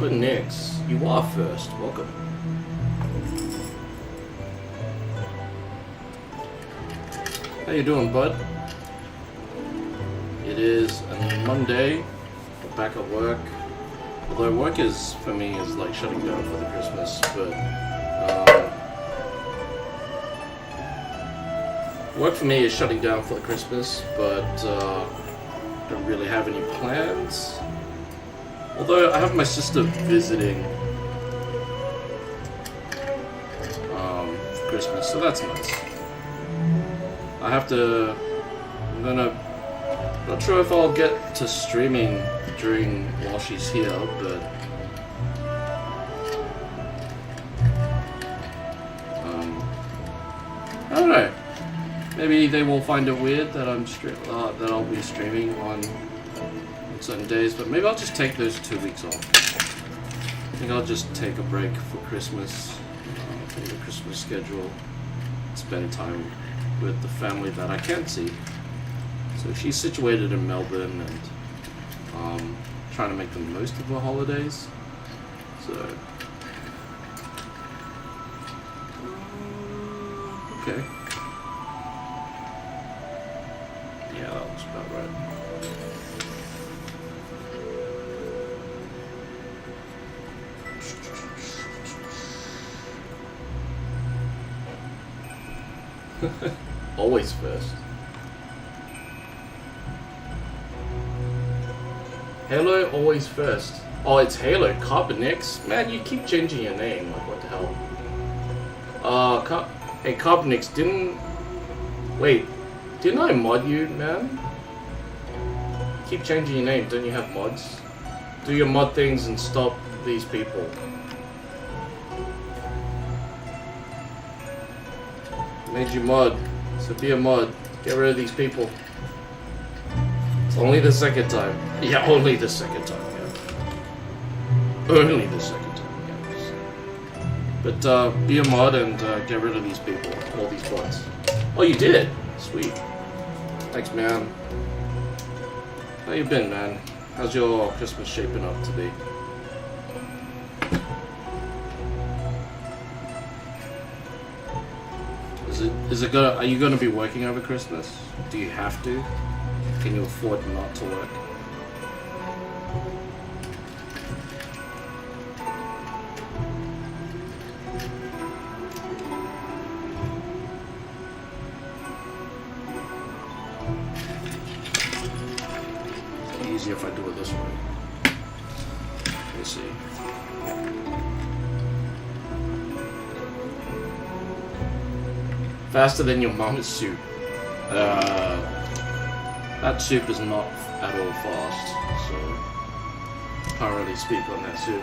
Carbon Nix, you are first. Welcome. How you doing, bud? It is a Monday. We're back at work. Although work is, for me, is like shutting down for the Christmas, but work for me is shutting down for the Christmas, but don't really have any plans. Although I have my sister visiting for Christmas, so that's nice. I'm not sure if I'll get to streaming while she's here, but I don't know. Maybe they will find it weird that that I'll be streaming on certain days, but maybe I'll just take those 2 weeks off. I think I'll just take a break for Christmas, from the Christmas schedule, spend time with the family that I can't see. So she's situated in Melbourne and trying to make the most of her holidays. So okay. Yeah, that looks about right. Always first. Halo, always first. Oh, it's Halo. Carbon Nix? Man, you keep changing your name. Like, what the hell? Hey, Carbon Nix, didn't I mod you, man? Keep changing your name. Don't you have mods? Do your mod things and stop these people. Made you mod, so be a mod. Get rid of these people. It's only the second time. Yeah, only the second time, yeah. Only the second time, yeah. But be a mod and get rid of these people, all these bots. Oh, you did? Sweet. Thanks, man. How you been, man? How's your Christmas shaping up to be? Are you gonna be working over Christmas? Do you have to? Can you afford not to work? It's easier if I do it this way. Let me see. Faster than your mom's soup. That soup is not at all fast, so can't really speak on that soup.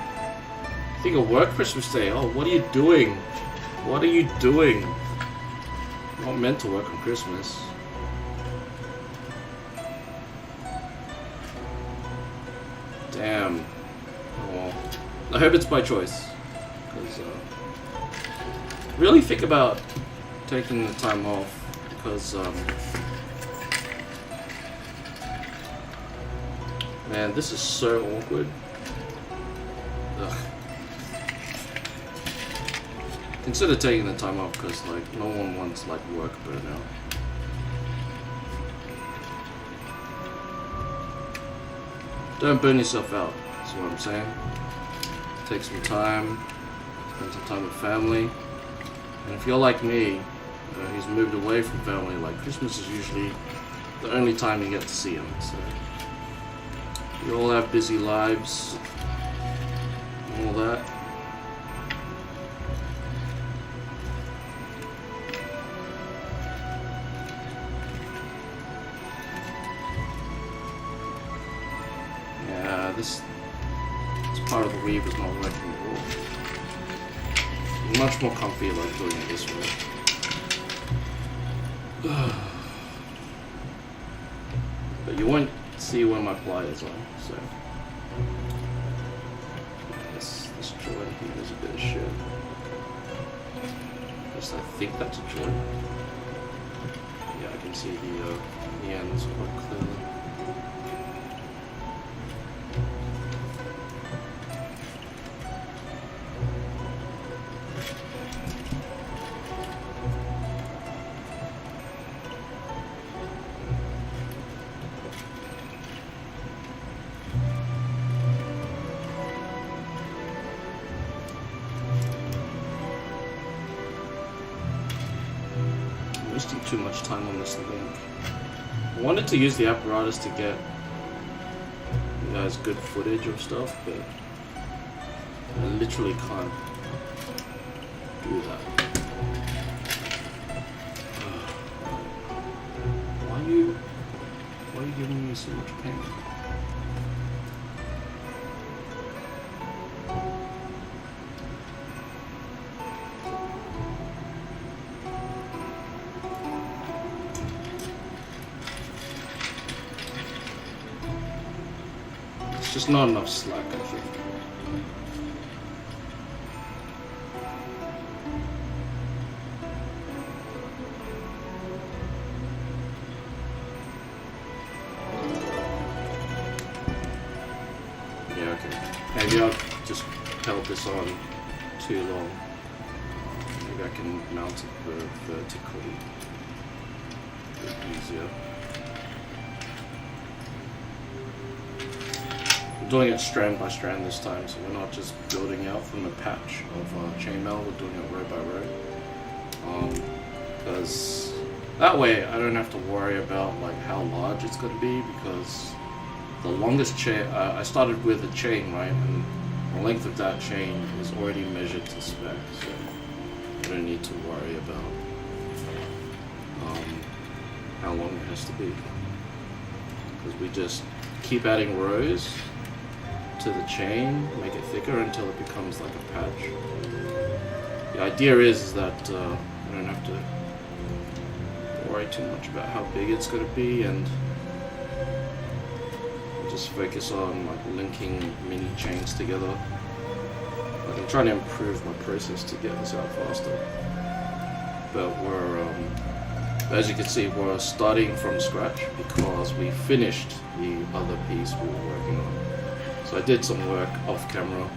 Think of work Christmas Day. Oh, what are you doing? What are you doing? I'm not meant to work on Christmas. Damn. Oh well. I hope it's by choice. Because really think about taking the time off, because man, this is so awkward. Ugh. Consider taking the time off, because like no one wants like work burnout. Don't burn yourself out, that's what I'm saying. Take some time, spend some time with family, and if you're like me, who's moved away from family, like Christmas is usually the only time you get to see them. So we all have busy lives and all that. Yeah, this part of the weave is not working at all. Much more comfy like doing it this way. But you won't see where my pliers are, so this joint here is a bit of shit. At least I think that's a joint. Yeah, I can see the ends quite clearly. too much time on this link. I wanted to use the apparatus to get you guys good footage of stuff, but I literally can't do that. Why are you giving me so much pain? It's just not enough slack, I think. Maybe I've just held this on too long. Maybe I can mount it vertically a bit easier. We're doing it strand by strand this time, so we're not just building out from a patch of chainmail, we're doing it row by row. Because that way I don't have to worry about like how large it's going to be, because the longest chain, I started with a chain, right, and the length of that chain is already measured to spec, so I don't need to worry about how long it has to be, because we just keep adding rows to the chain, make it thicker until it becomes like a patch. The idea is that I don't have to worry too much about how big it's going to be, and just focus on like linking mini chains together. Like, I'm trying to improve my process to get this out faster. But we're, as you can see, we're starting from scratch because we finished the other piece we were working on. So I did some work off camera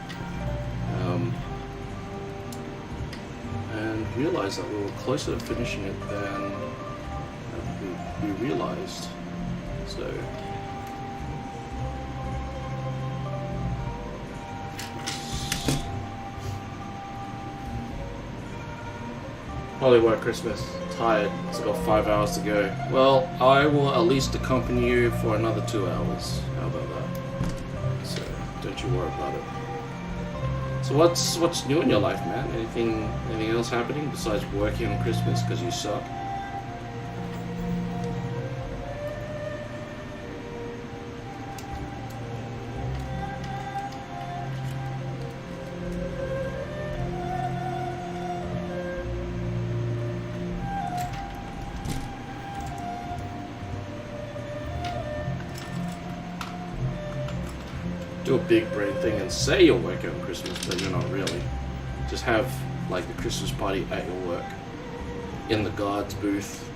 and realized that we were closer to finishing it than we realized. So probably work Christmas. Tired. It's got 5 hours to go. Well, I will at least accompany you for another 2 hours. How about that? So don't you worry about it. So what's new in your life, man? Anything else happening besides working on Christmas because you suck? Do a big brain thing and say you're working on Christmas, but you're not really. Just have like the Christmas party at your work, in the guard's booth.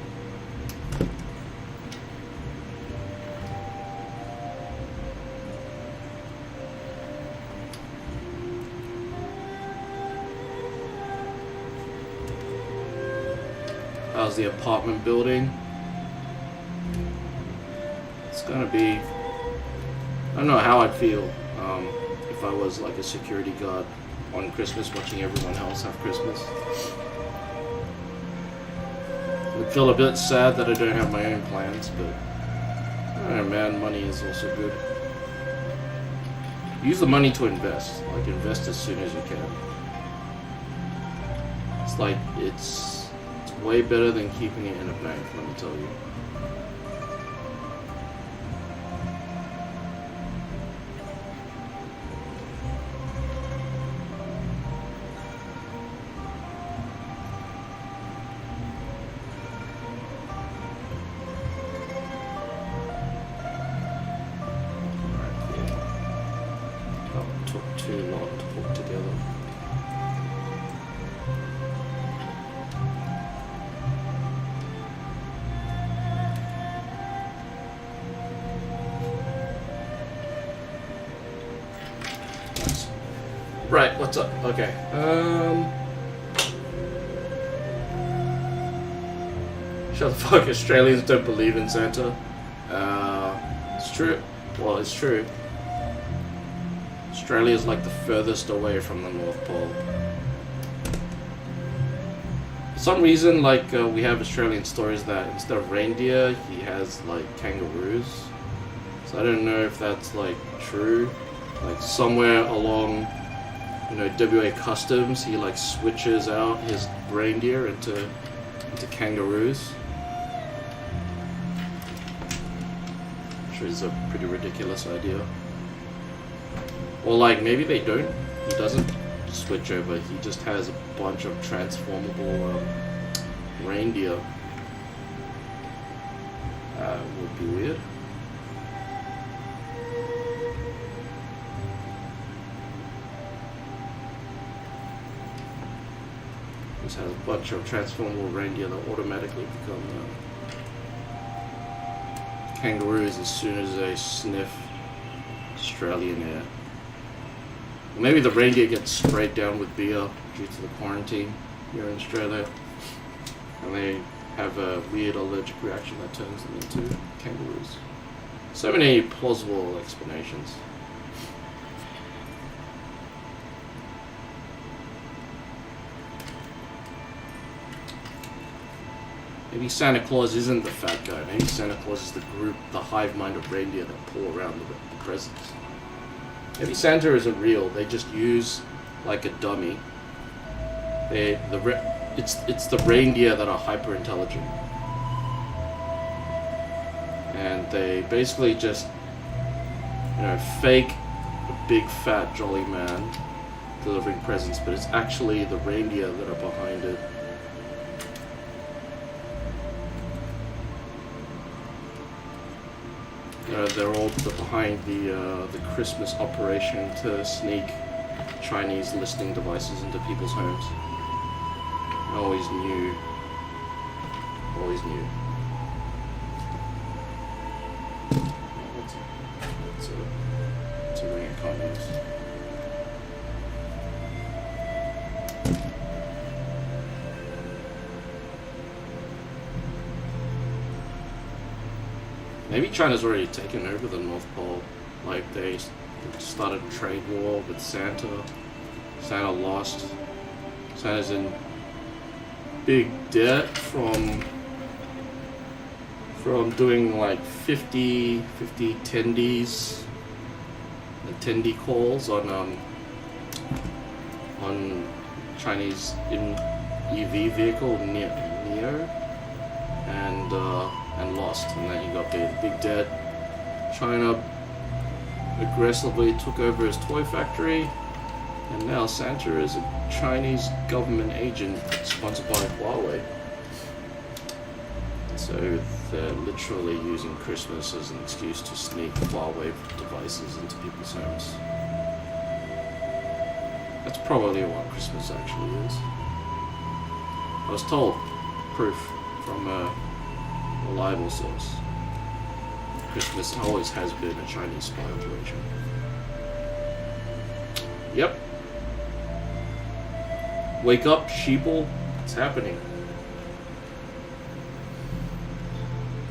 How's the apartment building? It's gonna be, I don't know how I'd feel if I was like a security guard on Christmas watching everyone else have Christmas. I'd feel a bit sad that I don't have my own plans, but I don't know, man, money is also good. Use the money to invest, like invest as soon as you can. It's like, it's way better than keeping it in a bank, let me tell you. Too long to put together. Nice. Right, what's up? Okay. Shut the fuck. Australians don't believe in Santa. It's true. Well, it's true. Australia is like the furthest away from the North Pole. some reason, like we have Australian stories that instead of reindeer, he has like kangaroos. So I don't know if that's like true. Like somewhere along, you know, WA customs, he like switches out his reindeer into kangaroos. Which is a pretty ridiculous idea. Or like maybe they don't. He doesn't switch over. He just has a bunch of transformable reindeer. Would be weird. Just has a bunch of transformable reindeer that automatically become kangaroos as soon as they sniff Australian air. Maybe the reindeer gets sprayed down with beer due to the quarantine here in Australia, and they have a weird allergic reaction that turns them into kangaroos. So many plausible explanations. Maybe Santa Claus isn't the fat guy. Maybe Santa Claus is the group, the hive mind of reindeer that pull around the presents. Maybe Santa isn't real. They just use like a dummy. It's the reindeer that are hyper intelligent, and they basically just, you know, fake a big fat jolly man delivering presents, but it's actually the reindeer that are behind it. They're all behind the Christmas operation to sneak Chinese listening devices into people's homes. I always knew. It's a ring I can't use. Maybe China's already taken over the North Pole. Like they started a trade war with Santa. Santa lost. Santa's in big debt from doing like 50 tendies, attendee calls on Chinese EV vehicle Neo, and lost, and then he got the big debt. China aggressively took over his toy factory, and now Santa is a Chinese government agent sponsored by Huawei. So they're literally using Christmas as an excuse to sneak Huawei devices into people's homes. That's probably what Christmas actually is. I was told, proof from a reliable source. Christmas always has been a Chinese spy operation. Yep. Wake up, sheeple. It's happening.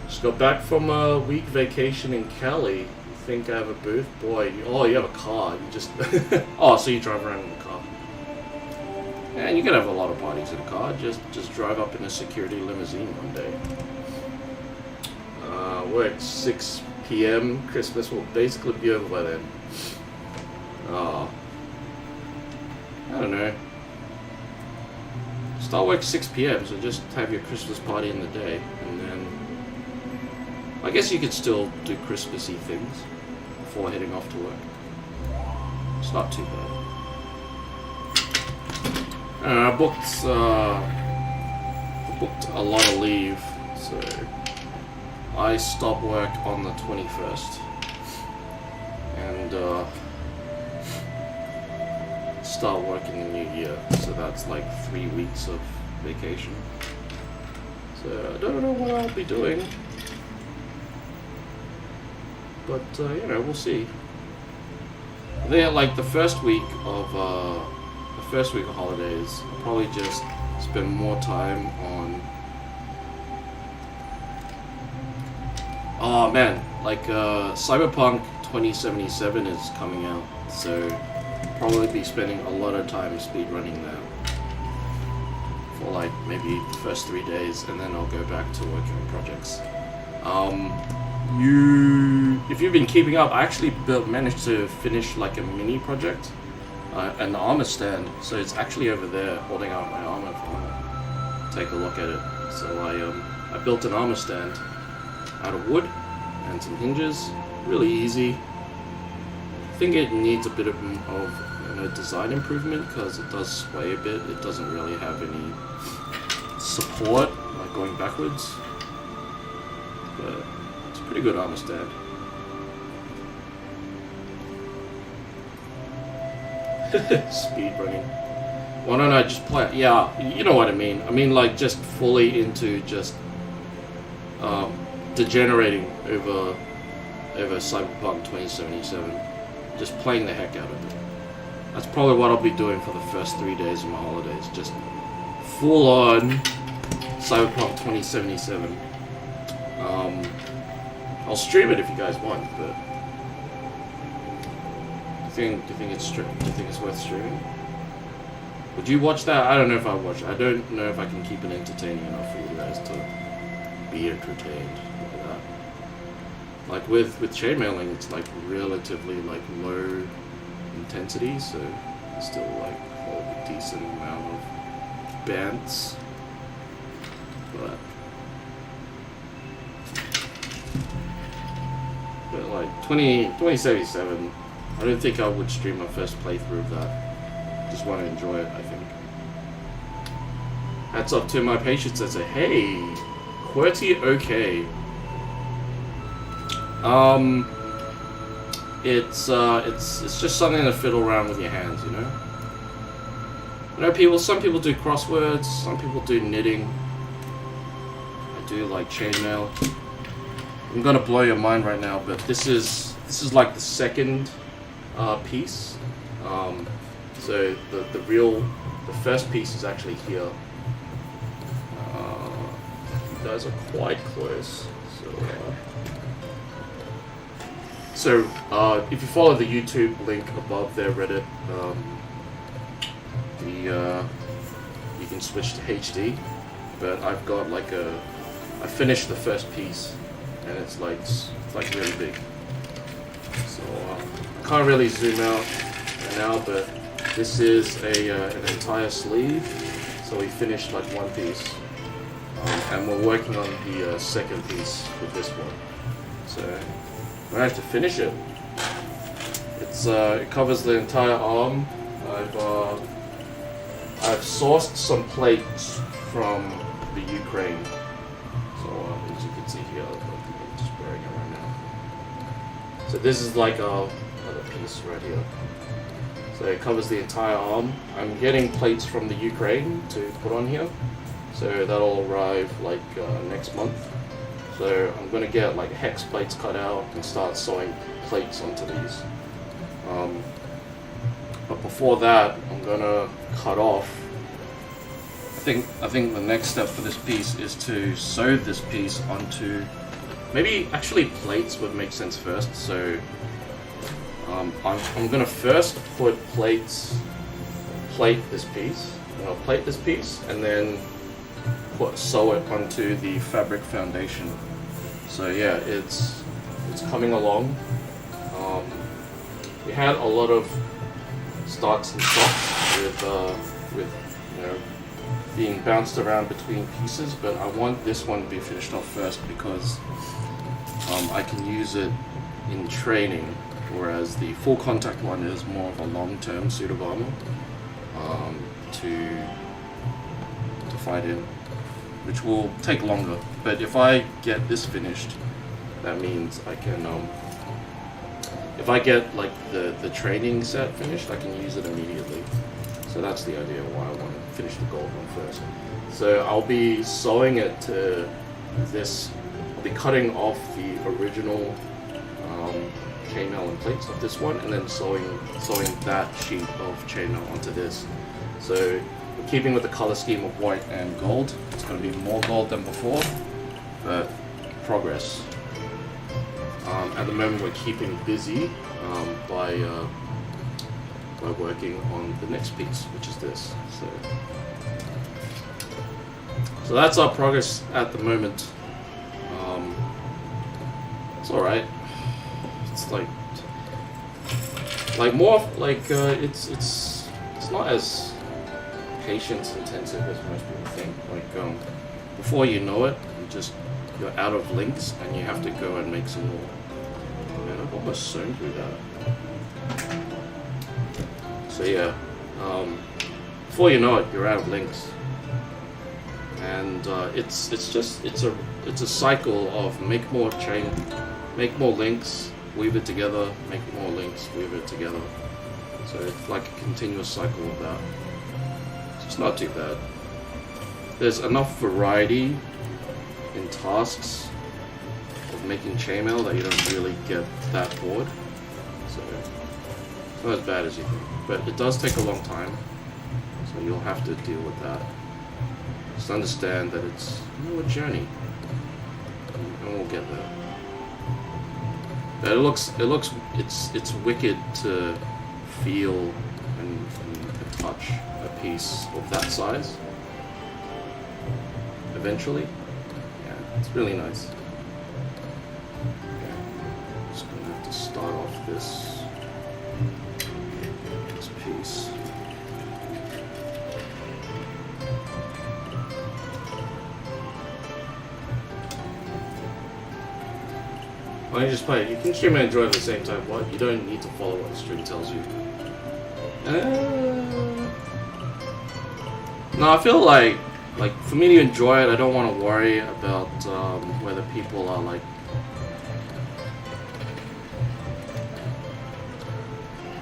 Just got back from a week vacation in Cali. You think I have a booth? Boy, you have a car. You just... oh, so you drive around in a car. And you can have a lot of parties in a car. Just drive up in a security limousine one day. Work 6 p.m. Christmas will basically be over by then. I don't know. Start work 6 p.m. so just have your Christmas party in the day, and then I guess you could still do Christmassy things before heading off to work. It's not too bad. I booked a lot of leave, so I stop work on the 21st and start work in the new year, so that's like 3 weeks of vacation. So I don't know what I'll be doing, but we'll see. I think like the first week of holidays, I'll probably just spend more time on. Oh man, like Cyberpunk 2077 is coming out, so I'll probably be spending a lot of time speedrunning that for for like maybe the first 3 days, and then I'll go back to working on projects. If you've been keeping up, I actually managed to finish like a mini project, an armor stand. So it's actually over there holding out my armor if you want to take a look at it. So I built an armor stand out of wood and some hinges, really easy. I think it needs a bit of design improvement because it does sway a bit. It doesn't really have any support, like going backwards, but it's a pretty good armor stand. Speed running. Why don't I just play? Yeah, you know what I mean. I mean, like, just fully into just degenerating over Cyberpunk 2077. Just playing the heck out of it. That's probably what I'll be doing for the first 3 days of my holidays. Just full on Cyberpunk 2077. I'll stream it if you guys want, but do you think it's worth streaming? Would you watch that? I don't know if I watch it. I don't know if I can keep it entertaining enough for you guys to be entertained like that. Like with chainmailing, it's like relatively like low intensity, so it's still like hold a decent amount of bands. But like 2077, I don't think I would stream my first playthrough of that. Just want to enjoy it, I think. Hats off to my patience that say, hey, QWERTY okay. It's just something to fiddle around with your hands, you know? Some people do crosswords, some people do knitting. I do like chainmail. I'm gonna blow your mind right now, but this is like the second piece. So the first piece is actually here. You guys are quite close. So if you follow the YouTube link above there, Reddit, you can switch to HD. But I've got like I finished the first piece, and it's like really big. So I can't really zoom out right now, but this is an entire sleeve. So we finished like one piece, and we're working on the second piece with this one. So I managed to finish it. It covers the entire arm. I've sourced some plates from the Ukraine. So as you can see here, I'm just wearing it right now. So this is like another piece right here. So it covers the entire arm. I'm getting plates from the Ukraine to put on here. So that'll arrive like next month. So I'm going to get like hex plates cut out and start sewing plates onto these. But before that, I'm going to cut off. I think the next step for this piece is to sew this piece onto, maybe actually plates would make sense first. So I'm going to first plate this piece. I'll plate this piece and then sew it onto the fabric foundation. So yeah, it's coming along. We had a lot of starts and stops with being bounced around between pieces, but I want this one to be finished off first because I can use it in training, whereas the full contact one is more of a long-term suit of armor to fight in, which will take longer. But if I get this finished, that means I can if I get like the training set finished, I can use it immediately. So that's the idea why I want to finish the gold one first. So I'll be sewing it to this. I'll be cutting off the original chainmail and plates of this one, and then sewing that sheet of chainmail onto this. So we're keeping with the color scheme of white and gold. It's going to be more gold than before, but progress. At the moment, we're keeping busy by working on the next piece, which is this. So So that's our progress at the moment. It's all right. It's like more like it's not as patience intensive as most people think. Like before you know it, you're out of links and you have to go and make some more. Man, I've almost sewn through that. So yeah, before you know it, you're out of links, and it's a cycle of make more links, weave it together, make more links, weave it together. So it's like a continuous cycle of that. So it's not too bad. There's enough variety in tasks of making chainmail that you don't really get that bored. So it's not as bad as you think. But it does take a long time. So you'll have to deal with that. Just understand that it's a journey. And we'll get there. But it's wicked to feel and touch a piece of that size. Eventually. It's really nice. Okay. Just gonna have to start off this piece. Why don't you just play it? You can stream and enjoy at the same time. What? You don't need to follow what the stream tells you. No, I feel like for me to enjoy it, I don't want to worry about whether people are like,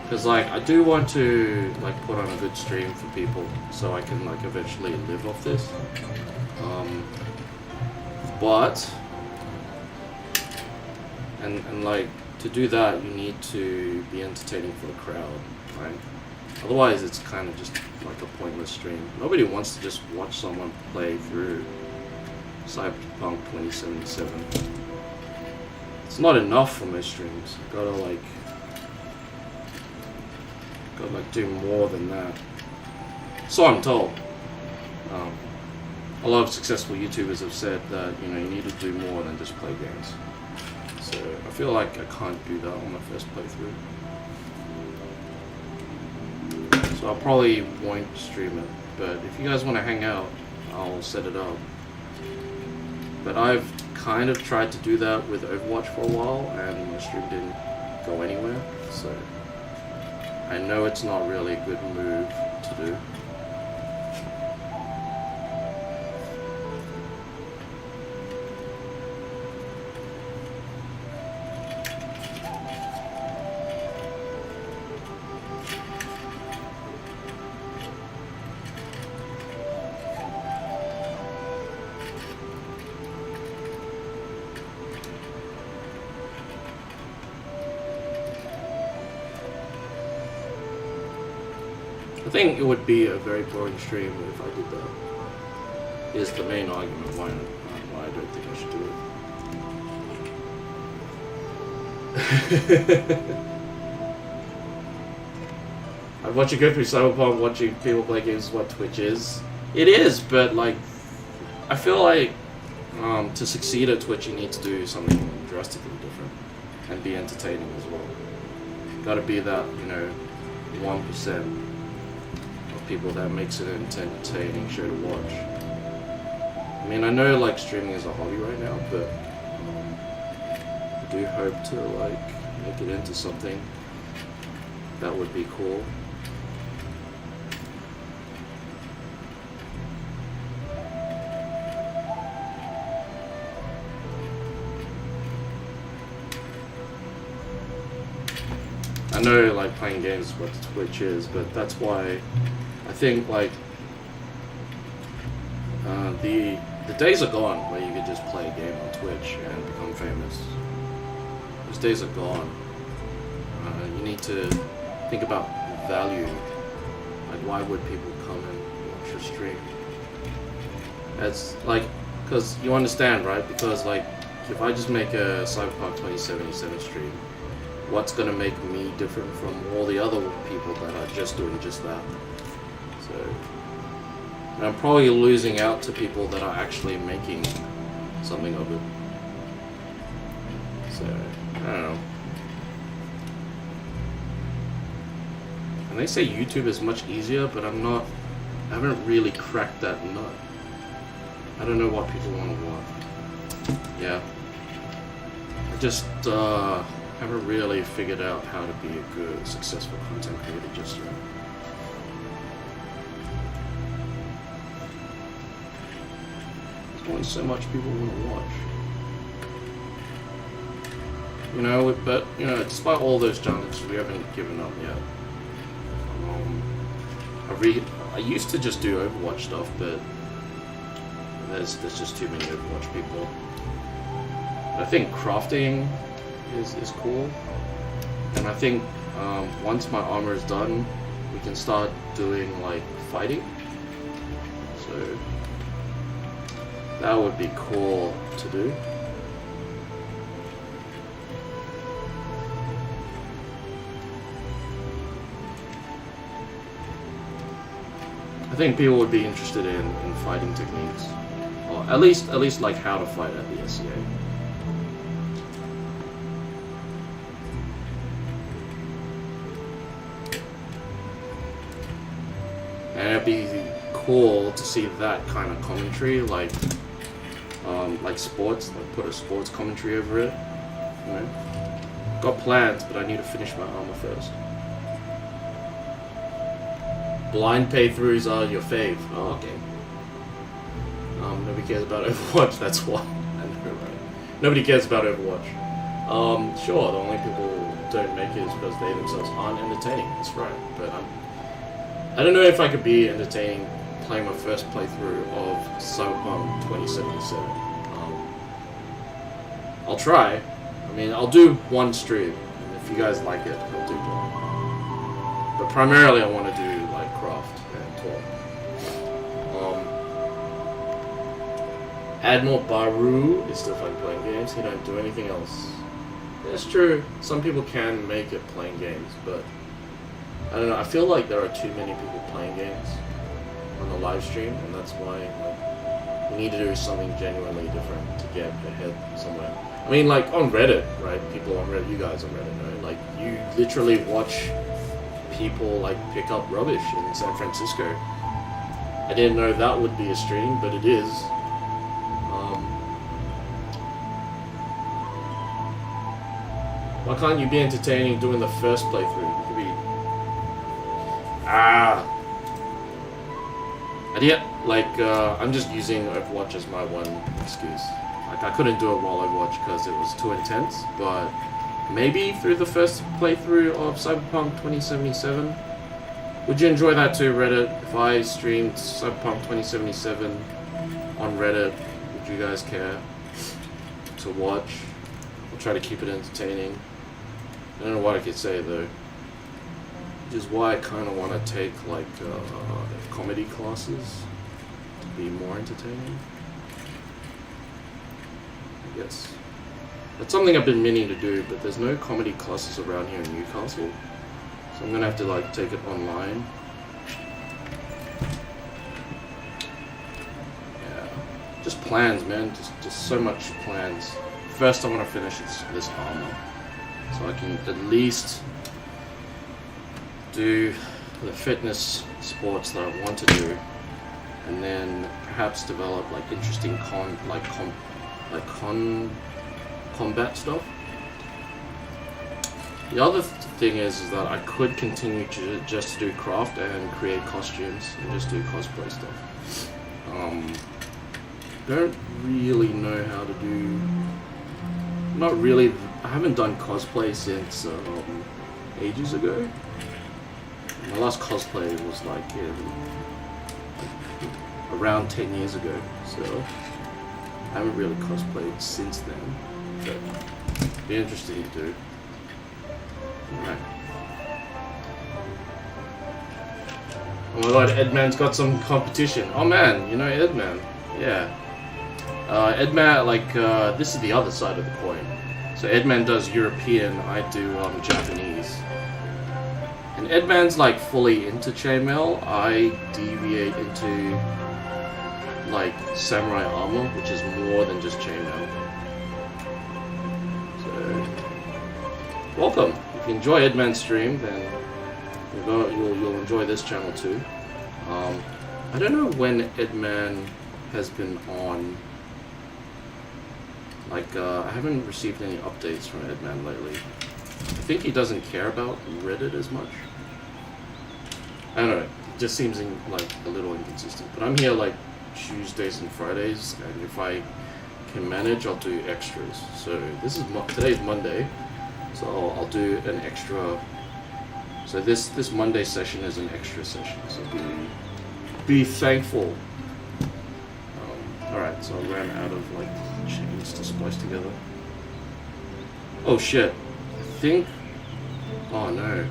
because like I do want to like put on a good stream for people so I can like eventually live off this, but and like to do that you need to be entertaining for the crowd, right? Otherwise it's kind of just like a pointless stream. Nobody wants to just watch someone play through Cyberpunk 2077. It's not enough for most streams. You gotta do more than that. So I'm told. A lot of successful YouTubers have said that you need to do more than just play games. So I feel like I can't do that on my first playthrough. So I probably won't stream it, but if you guys want to hang out, I'll set it up. But I've kind of tried to do that with Overwatch for a while, and my stream didn't go anywhere, so I know it's not really a good move to do. I think it would be a very boring stream if I did that. Is the main argument why I don't think I should do it. I'd watch you go through Cyberpunk, watching people play games is what Twitch is. It is, but like, I feel like to succeed at Twitch you need to do something drastically different and be entertaining as well. Gotta be that, 1%. People that makes it an entertaining show to watch. I mean, I know like streaming is a hobby right now, but I do hope to like make it into something that would be cool. I know like playing games is what Twitch is, but that's why I think like the days are gone where you could just play a game on Twitch and become famous. Those days are gone. You need to think about value. Like, why would people come and watch your stream? That's like, because you understand, right? Because like, if I just make a Cyberpunk 2077 stream, what's gonna make me different from all the other people that are just doing just that? So And I'm probably losing out to people that are actually making something of it. So, I don't know. And they say YouTube is much easier, but I haven't really cracked that nut. I don't know what people want to watch. Yeah. I just haven't really figured out how to be a good, successful content creator just yet. There's only so much people want to watch. You know, but, you know, despite all those challenges, we haven't given up yet. I used to just do Overwatch stuff, but there's just too many Overwatch people. I think crafting is cool, and I think once my armor is done, we can start doing like fighting. So that would be cool to do. I think people would be interested in fighting techniques, or at least like how to fight at the SCA. And it'd be cool to see that kind of commentary, like sports, like put a sports commentary over it. You know, got plans, but I need to finish my armor first. Blind playthroughs are your fave. Oh, okay. Nobody cares about Overwatch, that's why. I know, right? Nobody cares about Overwatch. Sure, the only people who don't make it is because they themselves aren't entertaining. That's right. But I don't know if I could be entertaining playing my first playthrough of Cyberpunk 2077. I'll try. I mean, I'll do one stream, and if you guys like it, I'll do one. But primarily, I want to do like craft and talk. Admiral Baru is still fun playing games. He don't do anything else. That's true. Some people can make it playing games, but I don't know. I feel like there are too many people playing games on the live stream, and that's why like, we need to do something genuinely different to get ahead somewhere. I mean, like on Reddit, right? People on Reddit, you guys on Reddit know, like you literally watch people like pick up rubbish in San Francisco. I didn't know that would be a stream, but it is. Why can't you be entertaining doing the first playthrough? You could be... And yet, like, I'm just using Overwatch as my one excuse. Like, I couldn't do it while Overwatch because it was too intense, but maybe through the first playthrough of Cyberpunk 2077. Would you enjoy that too, Reddit? If I streamed Cyberpunk 2077 on Reddit, would you guys care to watch? I'll try to keep it entertaining. I don't know what I could say though. Which is why I kind of want to take like comedy classes to be more entertaining. I guess. That's something I've been meaning to do, but there's no comedy classes around here in Newcastle. So I'm gonna have to like take it online. Yeah. Just plans, man. Just so much plans. First I want to finish this armor. So I can at least do the fitness sports that I want to do, and then perhaps develop like interesting combat stuff. The other thing is that I could continue to just do craft and create costumes and just do cosplay stuff. Don't really know how to do. Not really. I haven't done cosplay since ages ago. My last cosplay was like around 10 years ago, so I haven't really cosplayed since then. But it'd be interesting to do. Right. Oh my god, Edman's got some competition. Oh man, you know Edman. Yeah. Edman, like, this is the other side of the coin. So Edman does European, I do Japanese. And Edman's like fully into chainmail. I deviate into like samurai armor, which is more than just chainmail. So, welcome. If you enjoy Edman's stream, then you'll enjoy this channel too. I don't know when Edman has been on. Like, I haven't received any updates from Edman lately. I think he doesn't care about Reddit as much. I don't know, it just seems like a little inconsistent. But I'm here like Tuesdays and Fridays, and if I can manage, I'll do extras. So this is today's Monday, so I'll do an extra. So this Monday session is an extra session. So be thankful. All right, so I ran out of like chains to splice together. Oh shit! I think. Oh no.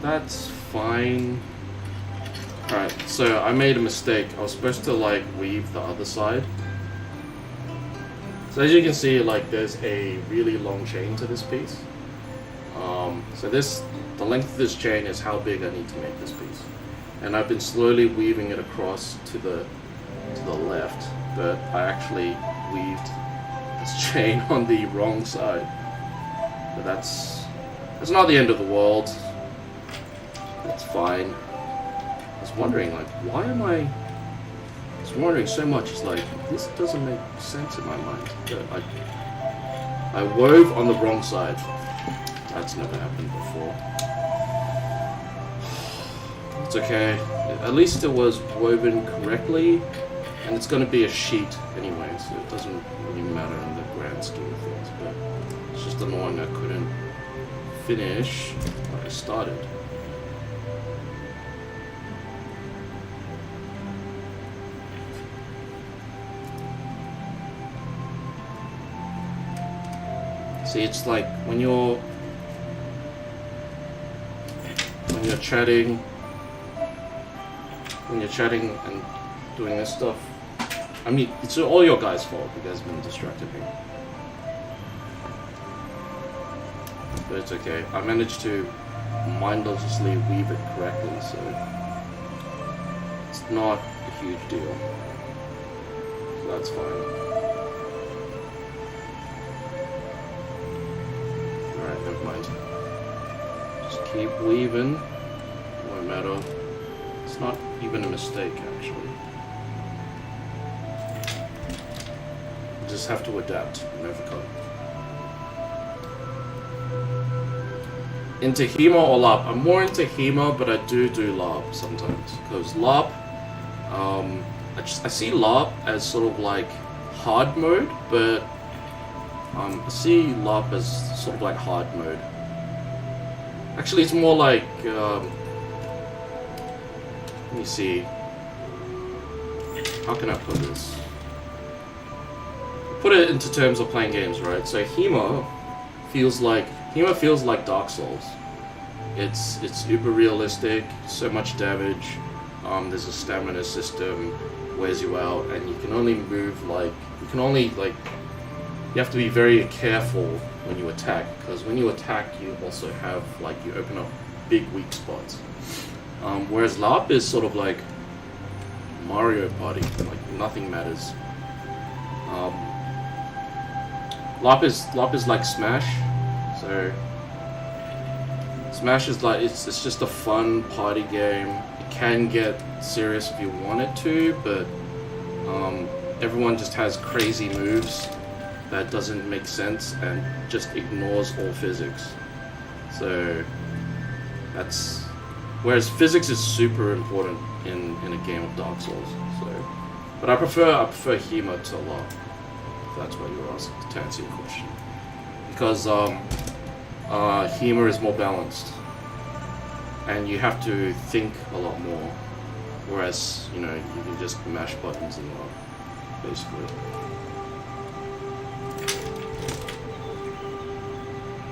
That's fine. Alright, so I made a mistake. I was supposed to like weave the other side. So as you can see, like there's a really long chain to this piece. So the length of this chain is how big I need to make this piece. And I've been slowly weaving it across to the left, but I actually weaved this chain on the wrong side. But that's not the end of the world. That's fine. I was wondering, like, why am I wondering so much? It's like, this doesn't make sense in my mind. But I wove on the wrong side. That's never happened before. It's okay. At least it was woven correctly, and it's going to be a sheet anyway, so it doesn't really matter in the grand scheme of things. But it's just annoying I couldn't finish what I started. See, it's like when you're chatting and doing this stuff. I mean, it's all your guys' fault. You guys have been distracted me. But it's okay. I managed to mindlessly weave it correctly, so it's not a huge deal. So that's fine. Alright, never mind. Just keep weaving. Won't matter. It's not even a mistake, actually. You just have to adapt and overcome. Into HEMA or LARP? I'm more into HEMA, but I do LARP sometimes. Because LARP, I see LARP as sort of like hard mode, but I see LARP as sort of like hard mode. Actually, it's more like, let me see, how can I put this? Put it into terms of playing games, right? So HEMA feels like Dark Souls. It's uber realistic, so much damage. There's a stamina system, wears you out, and you can only move you have to be very careful when you attack, because when you attack, you also have you open up big weak spots. Whereas LARP is sort of like Mario Party, like nothing matters. LARP is like Smash, so Smash is like it's just a fun party game. It can get serious if you want it to, but everyone just has crazy moves that doesn't make sense and just ignores all physics. So that's whereas physics is super important in a game of Dark Souls. So, but I prefer HEMA to LARP. If that's what you asked, to answer your question, because HEMA is more balanced, and you have to think a lot more. Whereas you can just mash buttons and LARP, basically.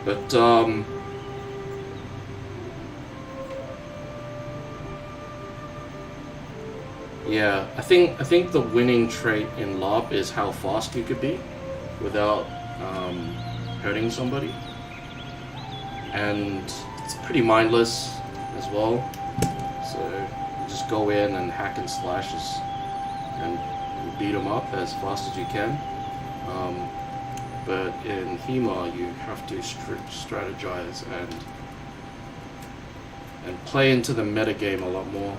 But yeah, I think the winning trait in LARP is how fast you could be without hurting somebody, and it's pretty mindless as well. So just go in and hack and slash and beat them up as fast as you can. But in HEMA you have to strategize and play into the meta game a lot more.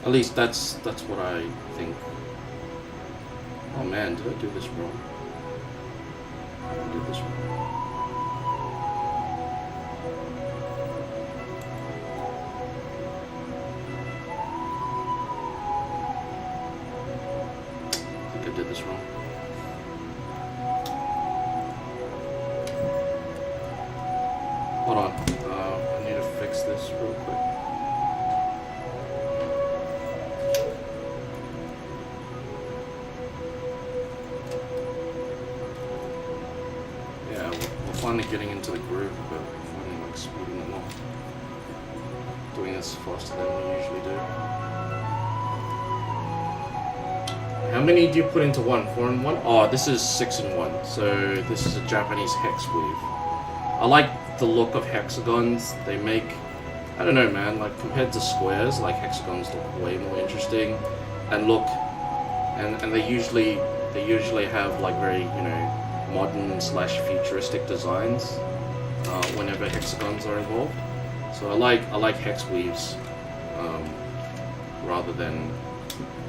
At least that's what I think. Oh man, did I do this wrong? I did this wrong. I think I did this wrong. Hold on. I need to fix this real quick. Finally getting into the groove, but finally like speeding them up. Doing this faster than we usually do. How many do you put into one? 4 in 1? Oh, this is 6 in 1. So this is a Japanese hex weave. I like the look of hexagons. They make, I don't know man, like compared to squares, like hexagons look way more interesting and look, and they usually have like very, you know, modern / futuristic designs whenever hexagons are involved. So I like hex weaves rather than,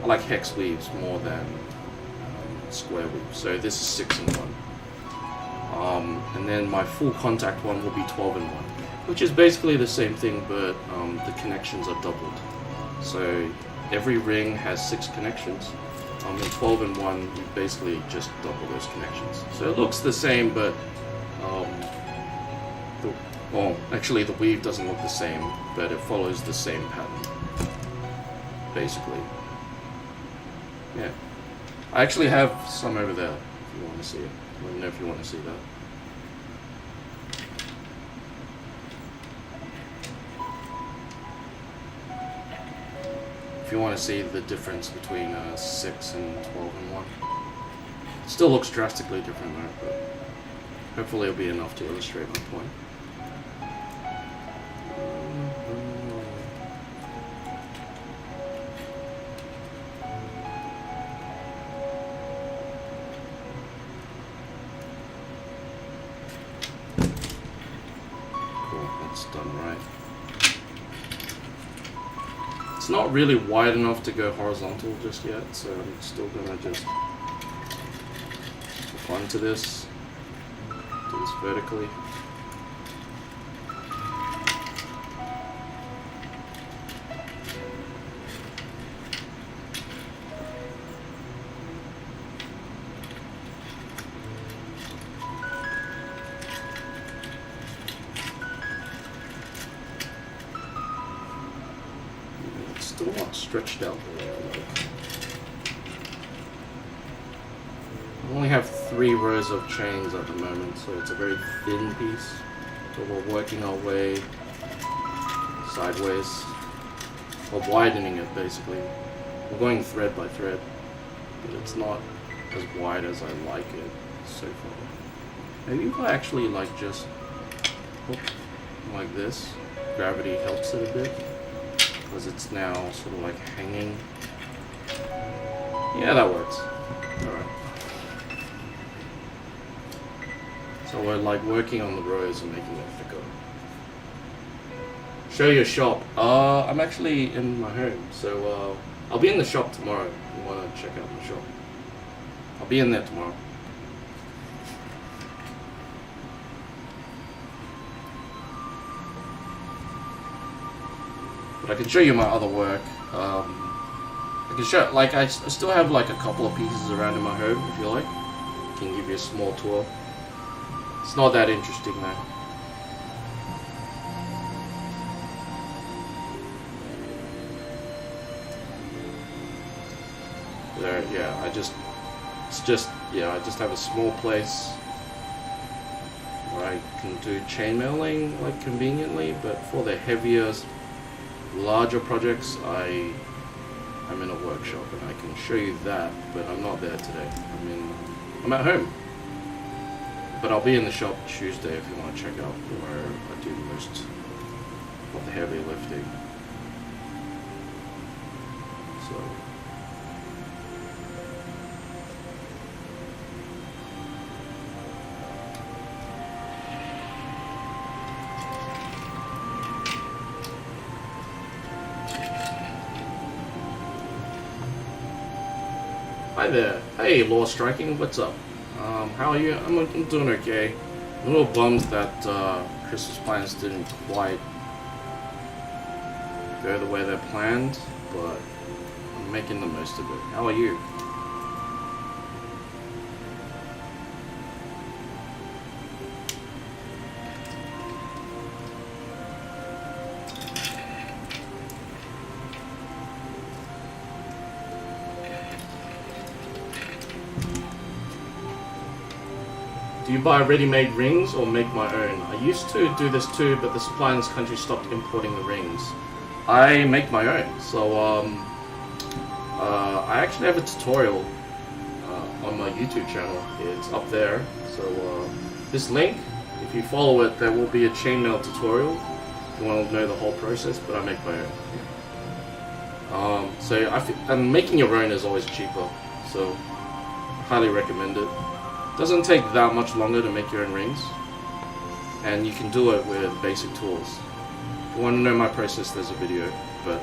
I like hex weaves more than square weaves. So this is 6 in 1. And then my full contact one will be 12 in 1, which is basically the same thing, but the connections are doubled. So every ring has 6 connections. In 12 in 1, you basically just double those connections. So it looks the same, but well, actually the weave doesn't look the same, but it follows the same pattern, basically. Yeah. I actually have some over there, if you want to see it. Let me know if you want to see that. If you want to see the difference between 6 and 12 in 1. It still looks drastically different though, but hopefully it'll be enough to illustrate my point. Cool, that's done right. It's not really wide enough to go horizontal just yet, so I'm still gonna just hook onto this, do this vertically. Still not stretched out the way I like. I only have 3 rows of chains at the moment, so it's a very thin piece. So we're working our way sideways. We're widening it basically. We're going thread by thread, but it's not as wide as I like it so far. Maybe if I actually like just hook like this, gravity helps it a bit. Because it's now sort of like hanging. Yeah, that works. Alright. So we're like working on the rows and making it thicker. Show your shop. I'm actually in my home, so I'll be in the shop tomorrow if you want to check out my shop. I'll be in there tomorrow. But I can show you my other work. I can show, like, I still have like a couple of pieces around in my home, if you like. I can give you a small tour. It's not that interesting though. There, yeah, I just have a small place where I can do chainmailing like conveniently, but for the heavier, larger projects, I I'm in a workshop and I can show you that, but I'm not there today. I'm at home. But I'll be in the shop Tuesday if you want to check out where I do most of the heavy lifting. So hi there. Hey, Law Striking, what's up? How are you? I'm doing okay. I'm a little bummed that Christmas plans didn't quite go the way they're planned, but I'm making the most of it. How are you? Do you buy ready-made rings or make my own? I used to do this too, but the supply in this country stopped importing the rings. I make my own. So I actually have a tutorial on my YouTube channel. It's up there. So this link, if you follow it, there will be a chainmail tutorial if you want to know the whole process, but I make my own. And making your own is always cheaper, so I highly recommend it. Doesn't take that much longer to make your own rings, and you can do it with basic tools. If you want to know my process, there's a video, but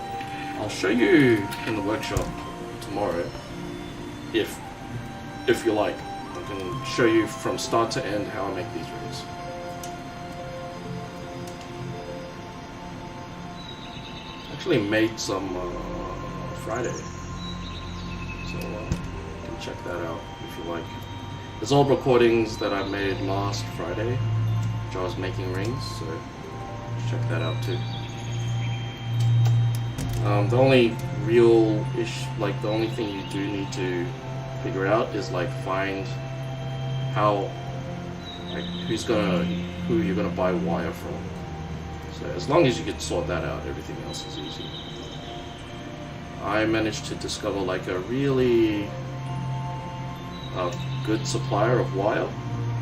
I'll show you in the workshop tomorrow, if you like. I can show you from start to end how I make these rings. Actually made some Friday, so you can check that out if you like. There's old recordings that I made last Friday, which I was making rings, so check that out too. The only the only thing you do need to figure out is find who you're gonna buy wire from. So as long as you can sort that out, everything else is easy. I managed to discover a really good supplier of wire,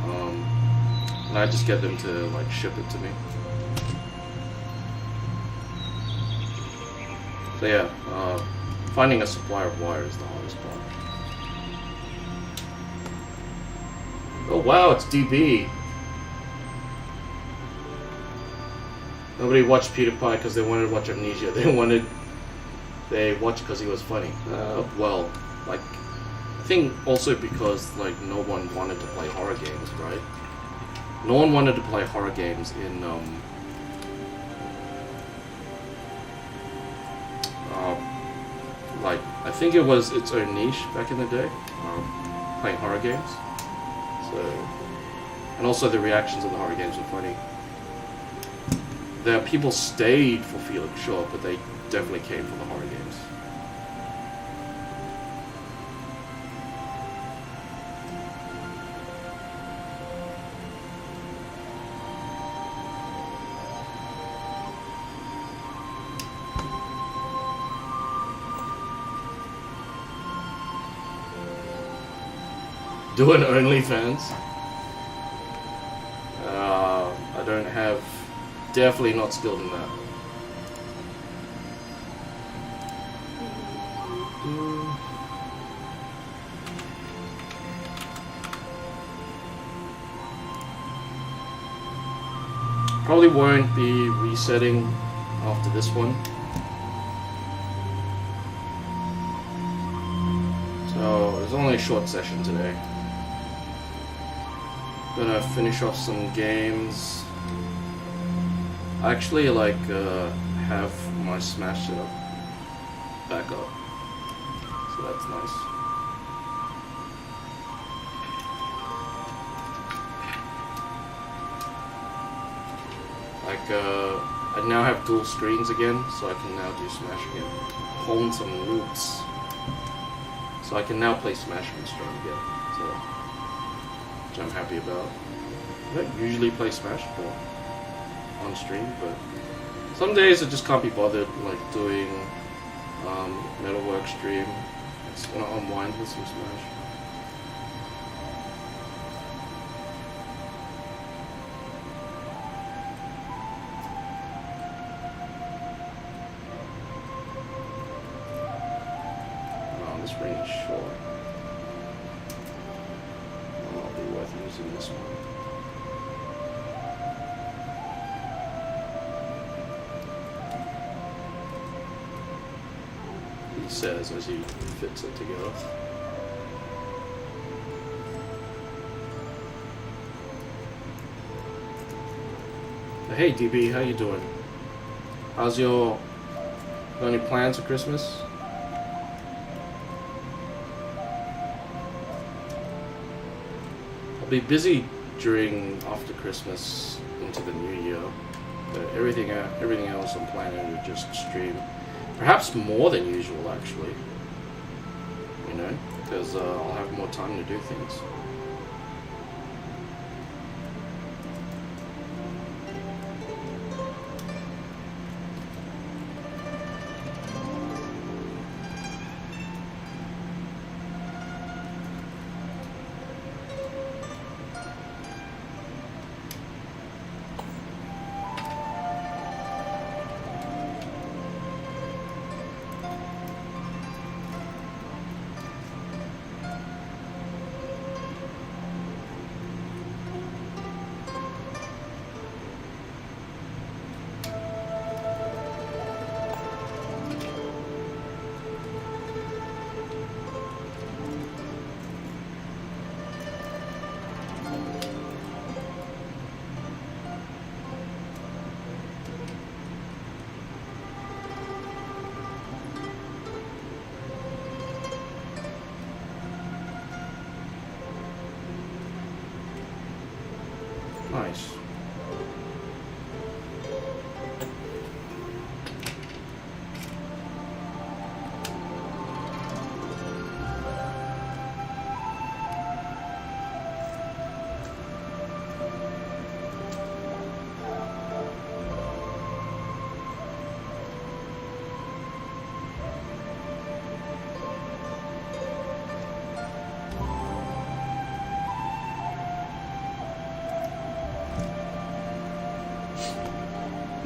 and I just get them to ship it to me. So yeah, finding a supplier of wire is the hardest part. Oh wow, it's DB. Nobody watched PewDiePie because they wanted to watch Amnesia. They watched because he was funny. Well, I think also because no one wanted to play horror games, right? No one wanted to play horror games in I think it was its own niche back in the day, playing horror games. So, and also the reactions of the horror games were funny. The people stayed for Felix, sure, but they definitely came for the horror games. Doing OnlyFans? I don't have... Definitely not skilled in that. Probably won't be resetting after this one. So, it was only a short session today. Gonna finish off some games. I actually have my Smash setup back up, so that's nice. I now have dual screens again, so I can now do Smash again. Hone some roots, so I can now play Smash on stream again. So, which I'm happy about. I don't usually play Smash on stream, but some days I just can't be bothered doing metalwork stream. Just want to unwind with some Smash. Oh, this ring is short. Might not be worth using this one. He says as he fits it together. Hey DB, how you doing? How's your... got any plans for Christmas? I'll be busy during after Christmas into the new year. But everything else I'm planning to just stream. Perhaps more than usual, actually. You know, because I'll have more time to do things. Nice.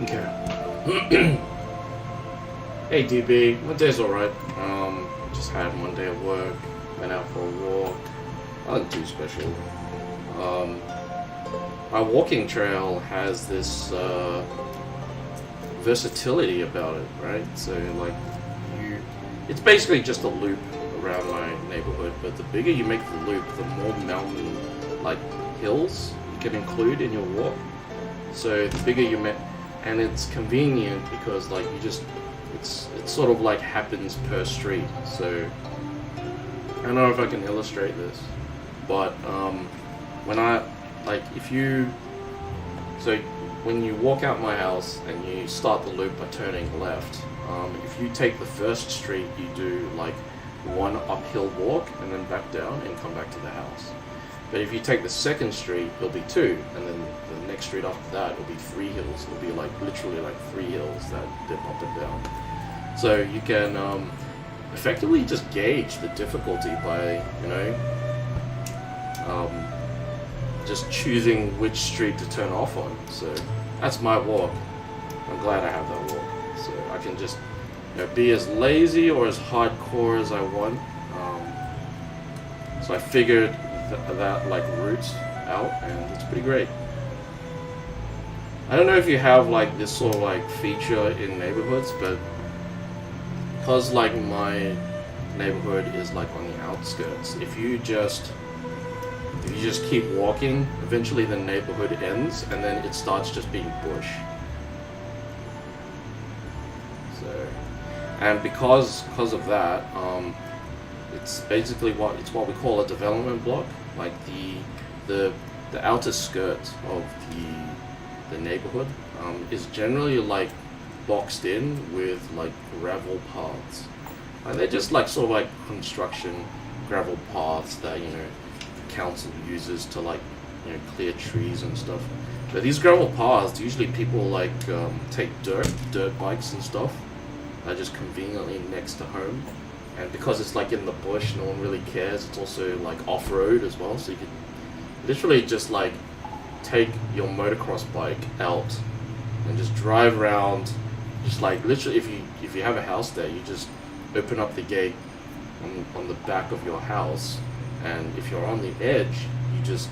Okay. Hey DB, my day's alright. Just had one day of work, went out for a walk. Nothing too special. My walking trail has this versatility about it, right? So like it's basically just a loop around my neighborhood, but the bigger you make the loop, the more mountain like hills you can include in your walk. So the bigger you make, and it's convenient because like you just it's sort of like happens per street. So I don't know if I can illustrate this, but when I like when you walk out my house and you start the loop by turning left, if you take the first street, you do like one uphill walk and then back down and come back to the house. But if you take the second street, it'll be two, and then the next street after that will be three hills. It'll be like literally like three hills that dip up and down. So you can effectively just gauge the difficulty by, you know, just choosing which street to turn off on. So that's my walk. I'm glad I have that walk. So I can just, you know, be as lazy or as hardcore as I want. So I figured that like routes out, and it's pretty great. I don't know if you have like this sort of like feature in neighborhoods, but because like my neighborhood is like on the outskirts, if you just keep walking, eventually the neighborhood ends and then it starts just being bush. So, and because of that, it's basically what we call a development block. Like the outer skirt of the neighborhood is generally like boxed in with like gravel paths. They're just like sort of like construction gravel paths that, you know, the council uses to like, you know, clear trees and stuff. But these gravel paths, usually people like take dirt bikes and stuff are just conveniently next to home. And because it's like in the bush, no one really cares. It's also like off-road as well, so you can literally just like take your motocross bike out and just drive around. Just like literally, if you have a house there, you just open up the gate on the back of your house, and if you're on the edge, you just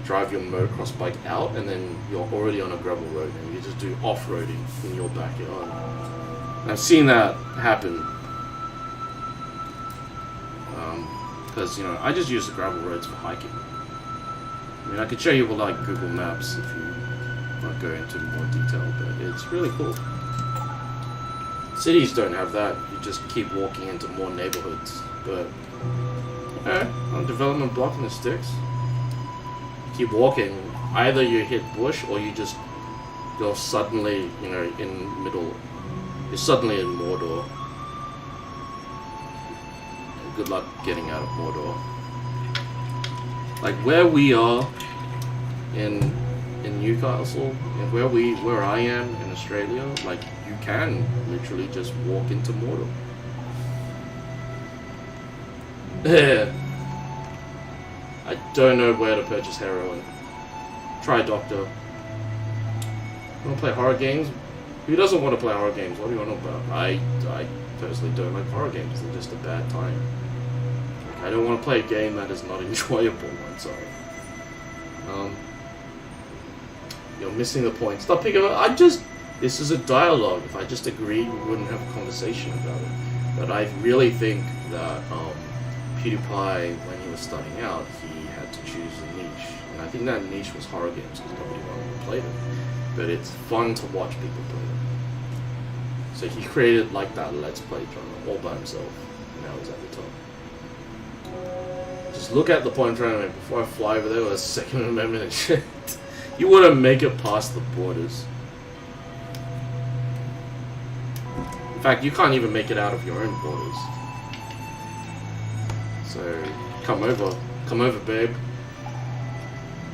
drive your motocross bike out, and then you're already on a gravel road, and you just do off-roading in your backyard. And I've seen that happen. Because, you know, I just use the gravel roads for hiking. I mean, I could show you with like Google Maps if you want to go into more detail, but it's really cool. Cities don't have that. You just keep walking into more neighborhoods. But, on development block and the sticks, you keep walking. Either you hit bush or you're suddenly, you know, you're suddenly in Mordor. Good luck getting out of Mordor. Like where we are in Newcastle, and where I am in Australia, like you can literally just walk into Mordor. I don't know where to purchase heroin. Try a doctor. Want to play horror games? Who doesn't want to play horror games? What do you want to know about? I personally don't like horror games. They're just a bad time. I don't want to play a game that is not enjoyable. I'm sorry. You're missing the point. Stop picking up. This is a dialogue. If I just agreed, we wouldn't have a conversation about it. But I really think that PewDiePie, when he was starting out, he had to choose a niche. And I think that niche was horror games because nobody wanted to play them. But it's fun to watch people play them. So he created like that Let's Play genre all by himself. And now he's at the top. Just look at the point tournament before I fly over there with a Second Amendment and shit. You wouldn't make it past the borders. In fact, you can't even make it out of your own borders. So, come over, babe.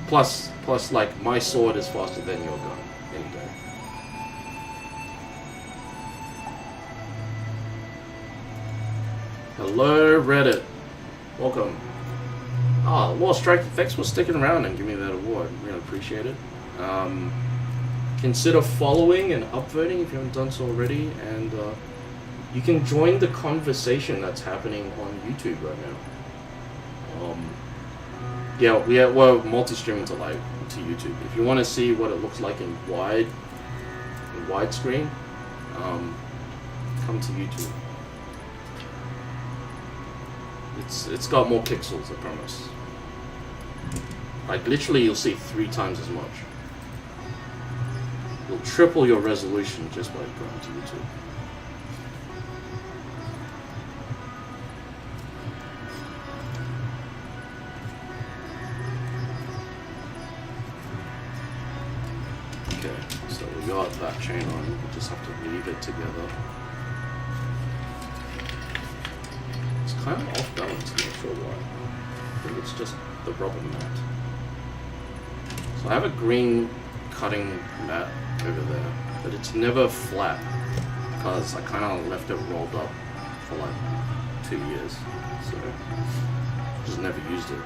Plus, like, my sword is faster than your gun. Any day. Hello, Reddit. Welcome. Ah, well, Strike, thanks for sticking around and giving me that award. Really appreciate it. Consider following and upvoting if you haven't done so already, and you can join the conversation that's happening on YouTube right now. Yeah, we're multi-streaming to YouTube. If you want to see what it looks like in widescreen, come to YouTube. It's got more pixels, I promise. Like literally, you'll see 3 times as much. You'll triple your resolution just by going to YouTube. Okay, so we got that chain on. We just have to weave it together. It's kind of off balance, I'm not sure why. I think it's just the rubber mat. So I have a green cutting mat over there, but it's never flat because I kind of left it rolled up for like 2 years, so just never used it.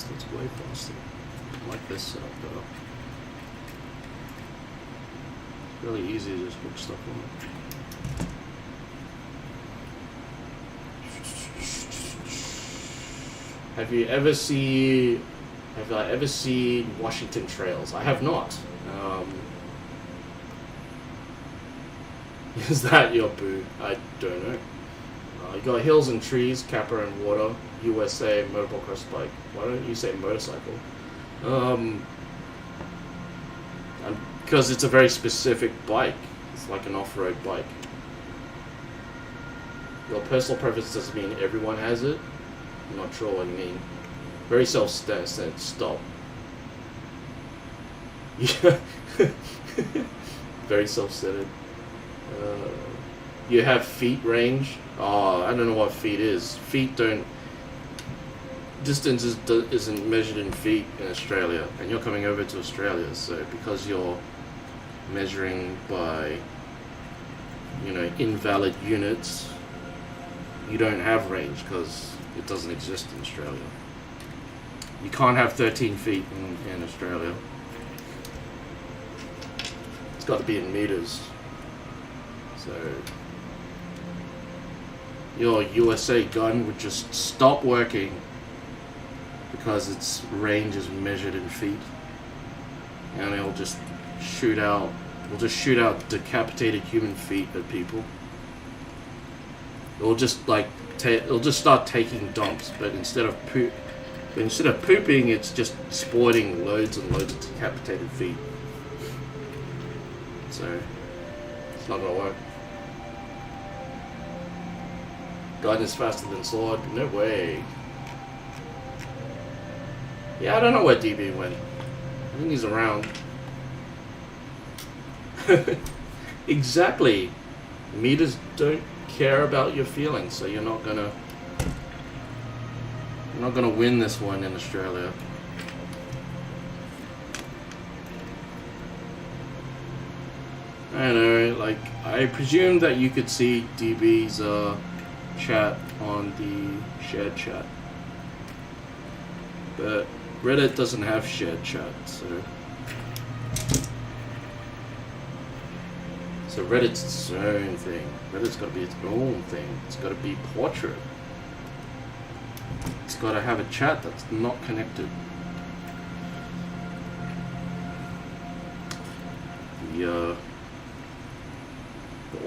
That's way faster. I like this setup better. It's really easy to just hook stuff on. Have I ever seen Washington Trails? I have not. Is that your boo? I don't know. You got hills and trees, Kappa and water, USA, motocross bike. Why don't you say motorcycle? Because it's a very specific bike. It's like an off-road bike. Your personal preference doesn't mean everyone has it. I'm not sure what you mean. Very self-centered. Stop. Yeah. Very self-centered. You have feet range. Oh, I don't know what feet is. Feet don't... Distance isn't measured in feet in Australia. And you're coming over to Australia. So because you're measuring by, you know, invalid units, you don't have range because it doesn't exist in Australia. You can't have 13 feet in Australia. It's got to be in meters. So your USA gun would just stop working because its range is measured in feet, and it'll just shoot out. We'll just shoot out decapitated human feet at people. It'll just like it'll just start taking dumps, but instead of pooping, it's just sporting loads and loads of decapitated feet. So it's not gonna work. Gun is faster than sword. No way. Yeah, I don't know where DB went. I think he's around. Exactly. Meters don't care about your feelings, so you're not gonna win this one in Australia. I know, like, I presume that you could see DB's chat on the shared chat, but Reddit doesn't have shared chat, so Reddit's its own thing. Reddit's got to be its own thing. It's got to be portrait. It's got to have a chat that's not connected. The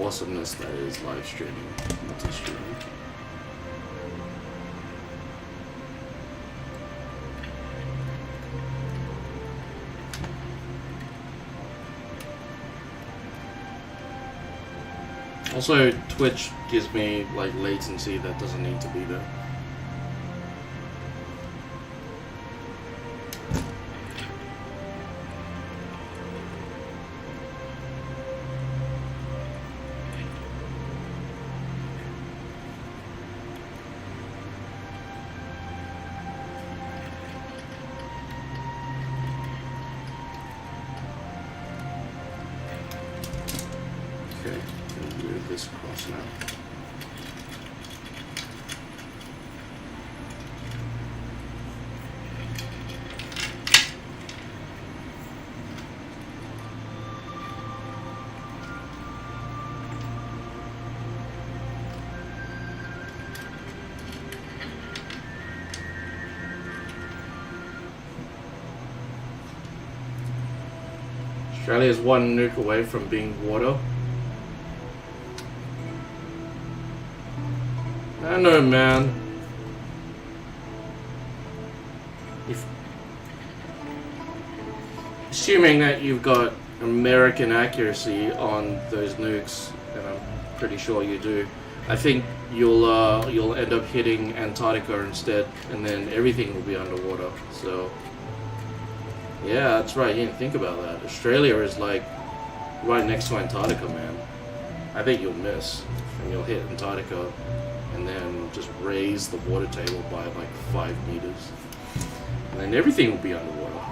awesomeness that is live streaming, multi-streaming. Also, Twitch gives me like latency that doesn't need to be there. Australia is one nuke away from being water. I don't know, man. Assuming that you've got American accuracy on those nukes, and I'm pretty sure you do, I think you'll end up hitting Antarctica instead, and then everything will be underwater. So yeah, that's right. You didn't think about that. Australia is like right next to Antarctica, man. I think you'll miss, and you'll hit Antarctica, and then just raise the water table by like 5 meters, and then everything will be underwater.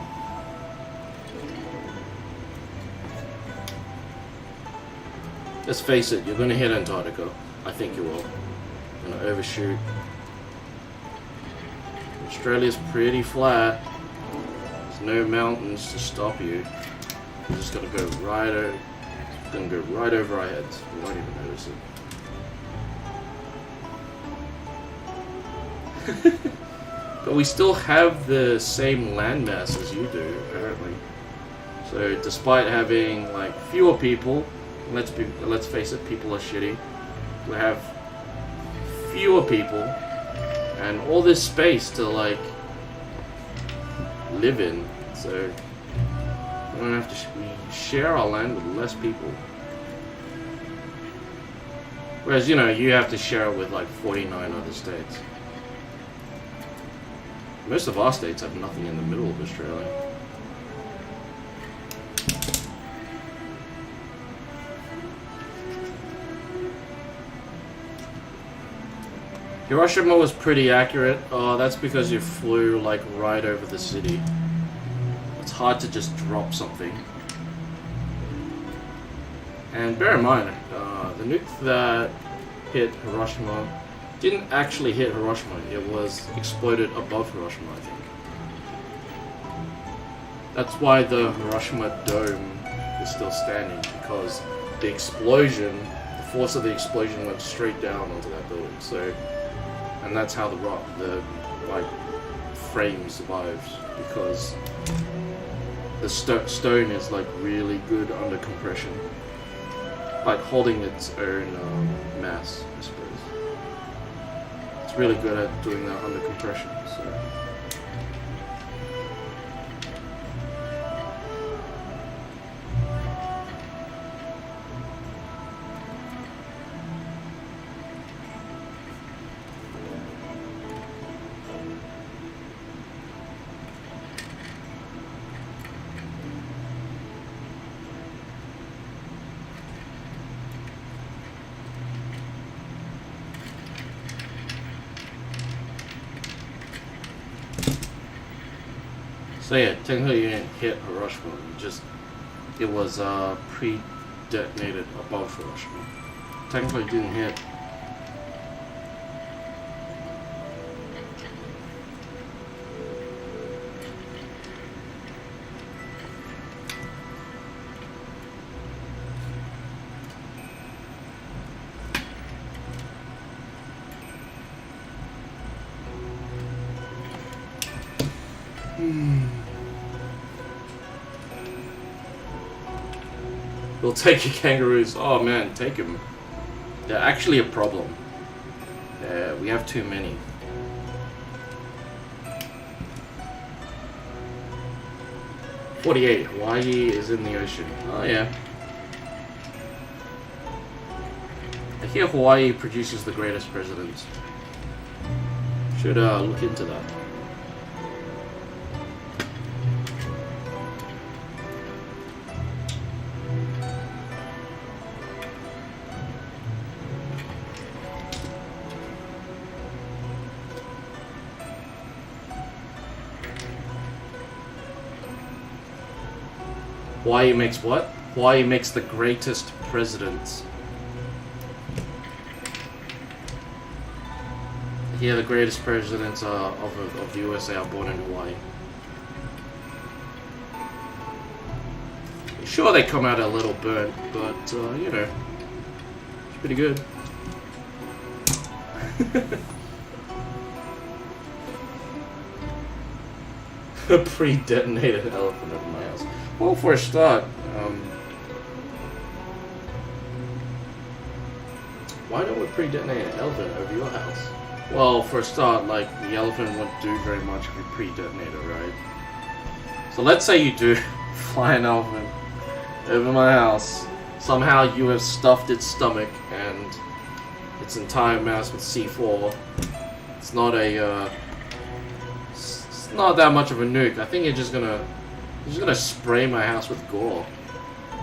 Let's face it, you're gonna hit Antarctica. I think you will. You're gonna overshoot. Australia's pretty flat. No mountains to stop you. You're just gonna go right over. It's gonna go right over our heads. We won't even notice it. But we still have the same landmass as you do, apparently. So despite having like fewer people, let's face it, people are shitty. We have fewer people and all this space to like live in, so we don't have to we share our land with less people. Whereas, you know, you have to share it with like 49 other states. Most of our states have nothing in the middle of Australia. Hiroshima was pretty accurate. Oh, that's because you flew like right over the city. It's hard to just drop something. And bear in mind, the nuke that hit Hiroshima didn't actually hit Hiroshima. It was exploded above Hiroshima, I think. That's why the Hiroshima dome is still standing, because the explosion, the force of the explosion went straight down onto that building. So, and that's how the like frame survives, because the stone is like really good under compression, like holding its own mass, I suppose. It's really good at doing that under compression. So. So yeah, technically you didn't hit Hiroshima, it was pre-detonated above Hiroshima. Technically it didn't hit. We'll take your kangaroos. Oh man, take them. They're actually a problem. We have too many. "48. Hawaii is in the ocean." Oh yeah. I hear Hawaii produces the greatest presidents. Should look into that. Hawaii makes what? Hawaii makes the greatest presidents. Yeah, the greatest presidents of the USA are born in Hawaii. Sure, they come out a little burnt, but you know, it's pretty good. A pre-detonated elephant over my house. Well, for a start, why don't we pre-detonate an elephant over your house? Well, for a start, like, the elephant won't do very much if you pre-detonate it, right? So let's say you do fly an elephant over my house. Somehow you have stuffed its stomach and its entire mass with C4. It's not a, it's not that much of a nuke. I think you're just gonna spray my house with gore.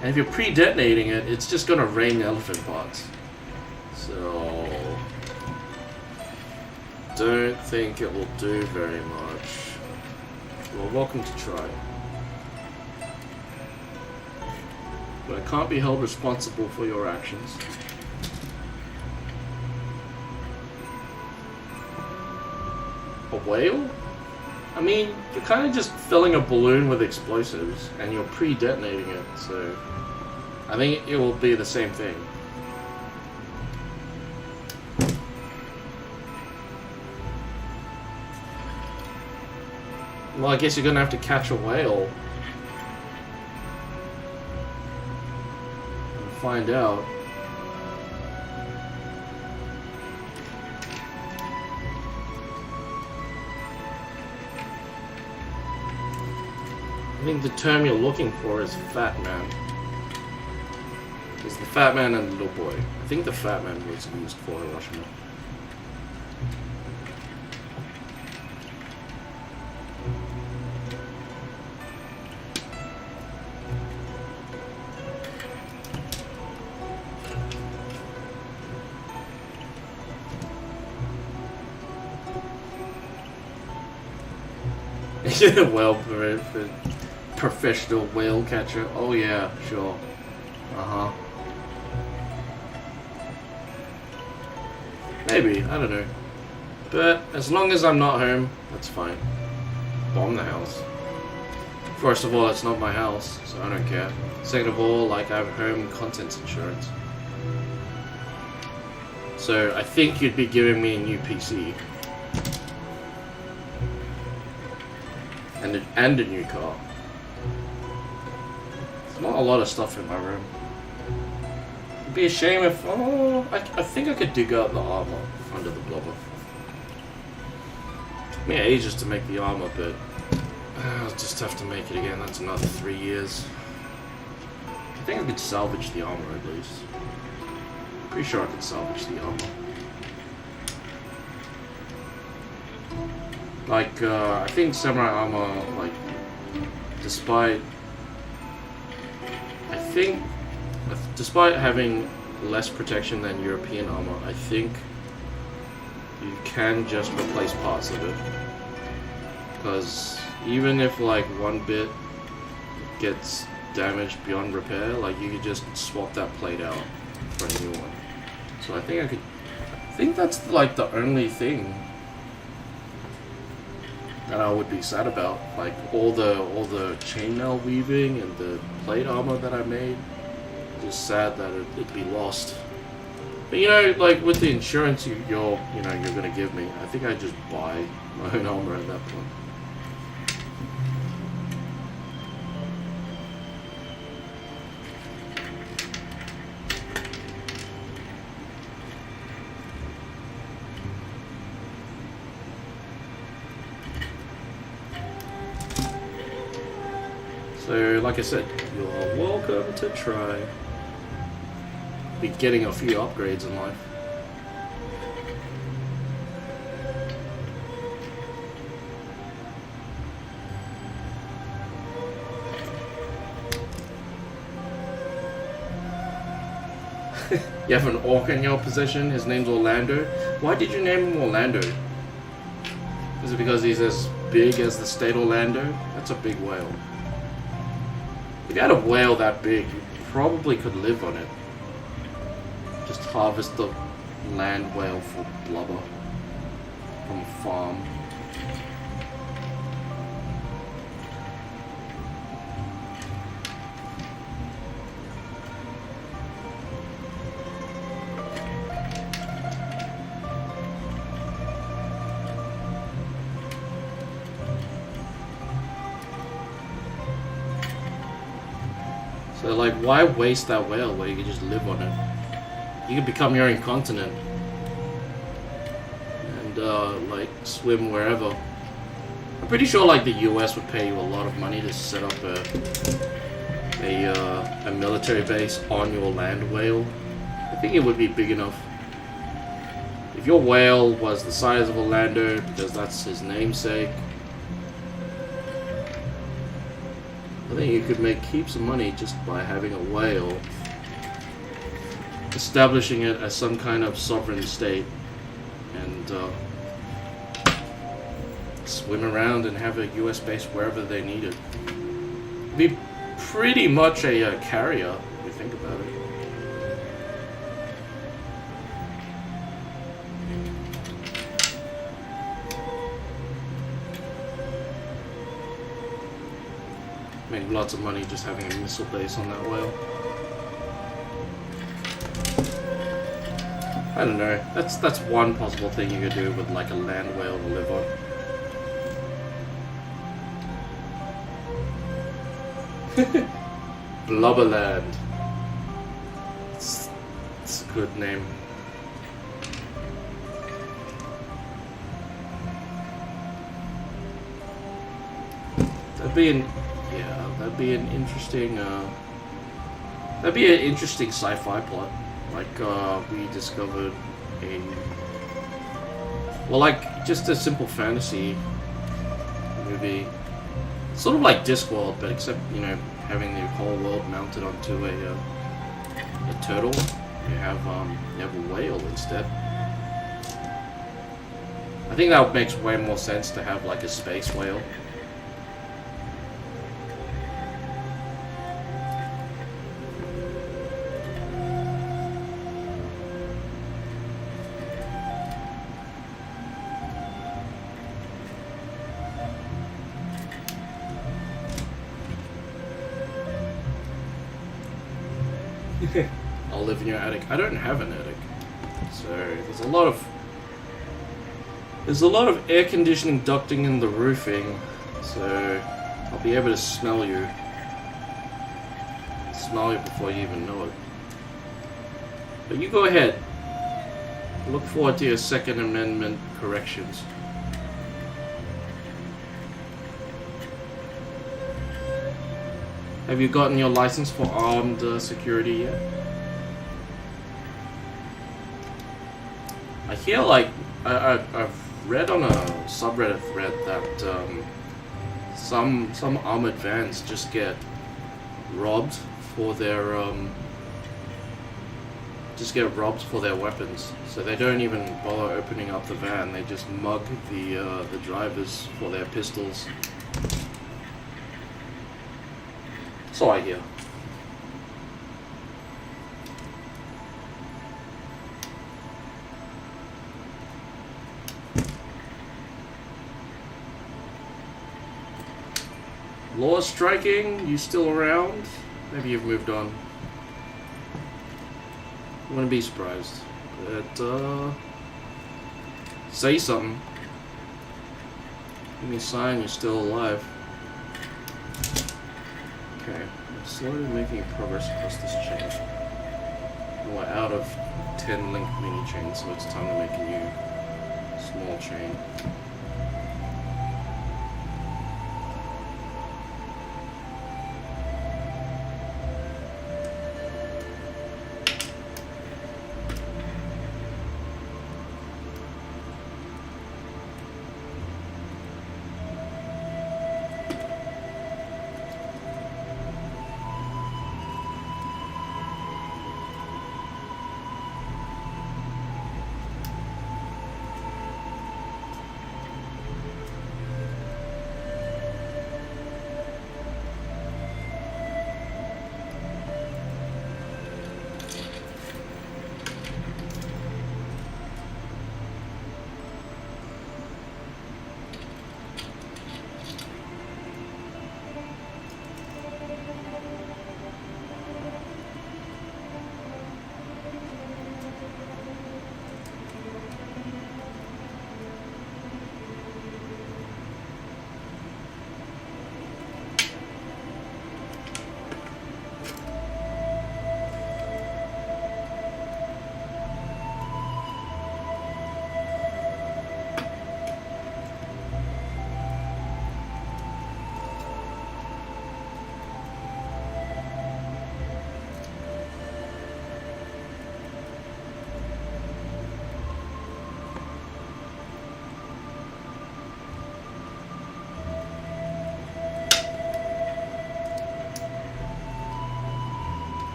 And if you're pre-detonating it, it's just gonna rain elephant parts. So, don't think it will do very much. Well, welcome to try. But I can't be held responsible for your actions. A whale? I mean, you're kind of just filling a balloon with explosives, and you're pre-detonating it, so I think it will be the same thing. Well, I guess you're gonna have to catch a whale and find out. I think the term you're looking for is fat man. Because There's the fat man and the little boy. I think the fat man was used for Hiroshima. Well, professional whale catcher. Oh yeah, sure. Uh-huh. Maybe, I don't know. But as long as I'm not home, that's fine. Bomb the house. First of all, it's not my house, so I don't care. Second of all, like, I have home contents insurance. So I think you'd be giving me a new PC. And a new car. There's not a lot of stuff in my room. It'd be a shame if... Oh, I think I could dig out the armor under the blubber. Took me ages to make the armor, but I'll just have to make it again. That's another 3 years. I think I could salvage the armor at least. Pretty sure I could salvage the armor. Like, I think samurai armor, like, despite having less protection than European armor, I think you can just replace parts of it. Because even if, like, one bit gets damaged beyond repair, like, you could just swap that plate out for a new one. So I think that's, like, the only thing that I would be sad about. Like, all the chainmail weaving and the plate armor that I made, just sad that it'd be lost. But you know, like with the insurance you're gonna give me, I think I'd just buy my own armor at that point. So, like I said, you're welcome to try. Be getting a few upgrades in life. You have an orc in your possession, his name's Orlando. Why did you name him Orlando? Is it because he's as big as the state Orlando? That's a big whale. If you had a whale that big, you probably could live on it. Just harvest the land whale for blubber from a farm. So, like, why waste that whale where you can just live on it? You could become your own continent and, like, swim wherever. I'm pretty sure, like, the US would pay you a lot of money to set up a military base on your land whale. I think it would be big enough. If your whale was the size of Orlando, because that's his namesake, I think you could make heaps of money just by having a whale, establishing it as some kind of sovereign state, and swim around and have a US base wherever they need it. It'd be pretty much a carrier, if you think about it. Make lots of money just having a missile base on that whale. I don't know. That's one possible thing you could do with like a land whale to live on. Blubberland. It's a good name. That'd be an interesting That'd be an interesting sci-fi plot. Like, we discovered a... Well, like, just a simple fantasy movie. Sort of like Discworld, but except, you know, having the whole world mounted onto a turtle. You have a whale instead. I think that makes way more sense to have, like, a space whale. I'll live in your attic. I don't have an attic, so there's a lot of air conditioning ducting in the roofing, so I'll be able to smell you before you even know it. But you go ahead. Look forward to your Second Amendment corrections. Have you gotten your license for armed security yet? I hear, like, I've read on a subreddit thread that some armored vans just get robbed for their weapons. So they don't even bother opening up the van. They just mug the drivers for their pistols. So I hear. Law striking, you still around? Maybe you've moved on. I wouldn't be surprised. But, say something. Give me a sign you're still alive. Okay, I'm slowly making progress across this chain. We're out of 10 link mini chains, so it's time to make a new small chain.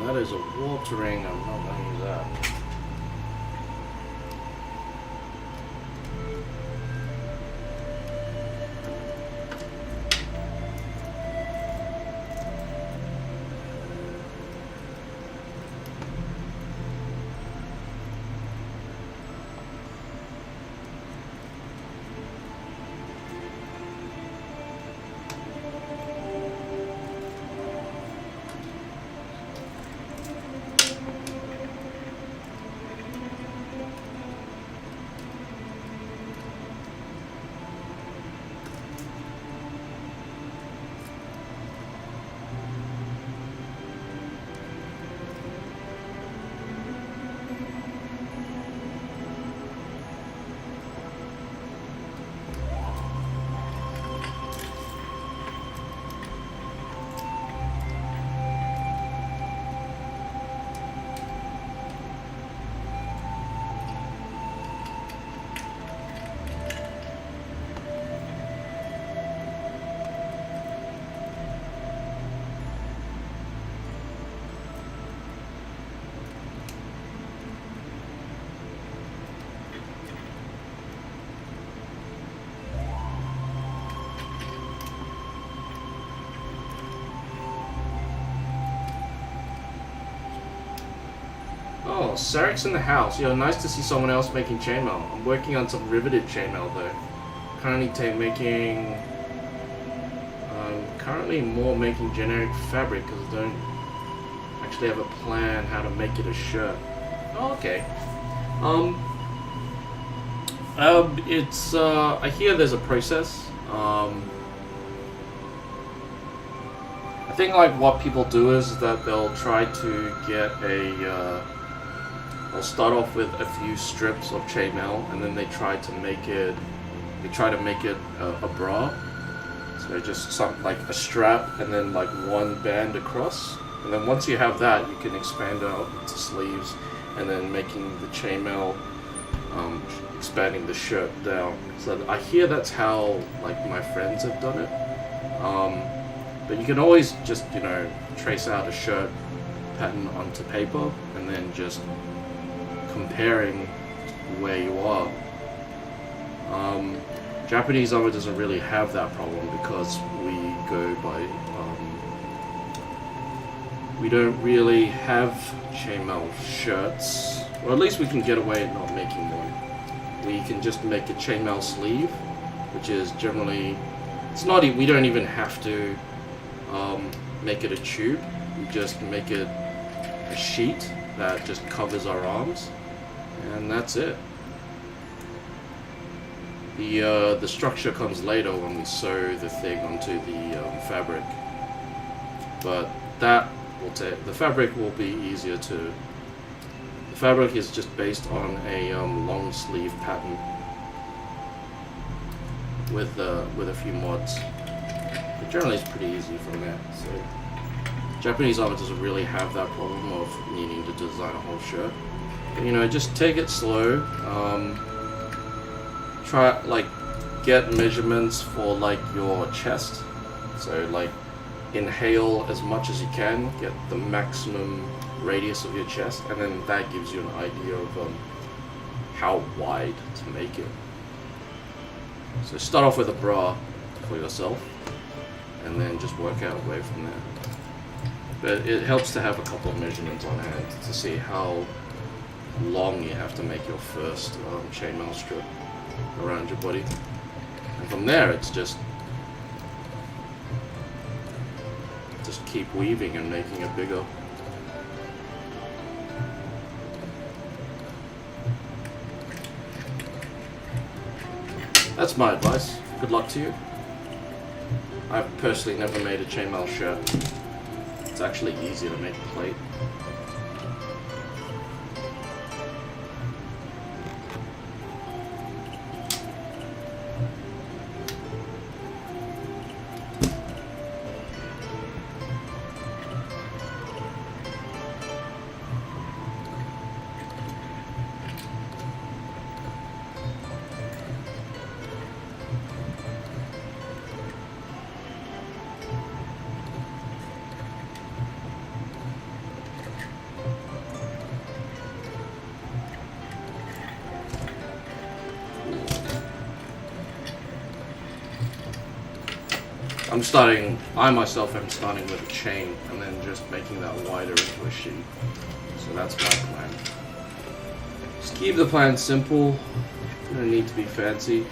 That is a warped ring. I'm not going to use that. Oh, Sarek's in the house. Yo, nice to see someone else making chainmail. I'm working on some riveted chainmail though. Currently more making generic fabric because I don't actually have a plan how to make it a shirt. Oh, okay. It's I hear there's a process. I think like what people do is that they'll try to get they'll start off with a few strips of chainmail and then they try to make it a bra. So just something like a strap and then like one band across. And then once you have that, you can expand out into sleeves and then making the chainmail, expanding the shirt down. So I hear that's how like my friends have done it. But you can always just, you know, trace out a shirt pattern onto paper and then just comparing where you are. Japanese armor doesn't really have that problem because we go by, we don't really have chainmail shirts, or at least we can get away at not making one. We can just make a chainmail sleeve, which is generally, we don't even have to make it a tube. We just make it a sheet that just covers our arms, and that's it. The structure comes later when we sew the thing onto the fabric, but that will the fabric will be easier to. The fabric is just based on a long sleeve pattern with a few mods. But generally, it's pretty easy from there. So Japanese armor doesn't really have that problem of needing to design a whole shirt. But, you know, just take it slow. Try like get measurements for like your chest. So like inhale as much as you can, get the maximum radius of your chest, and then that gives you an idea of how wide to make it. So start off with a bra for yourself, and then just work out a way from there. But it helps to have a couple of measurements on hand to see how long you have to make your first chainmail strip around your body, and from there it's just keep weaving and making it bigger. That's my advice. Good luck to you. I've personally never made a chainmail shirt. It's actually easier to make a plate. I myself am starting with a chain and then just making that wider into a sheet. So that's my plan. Just keep the plan simple. You don't need to be fancy.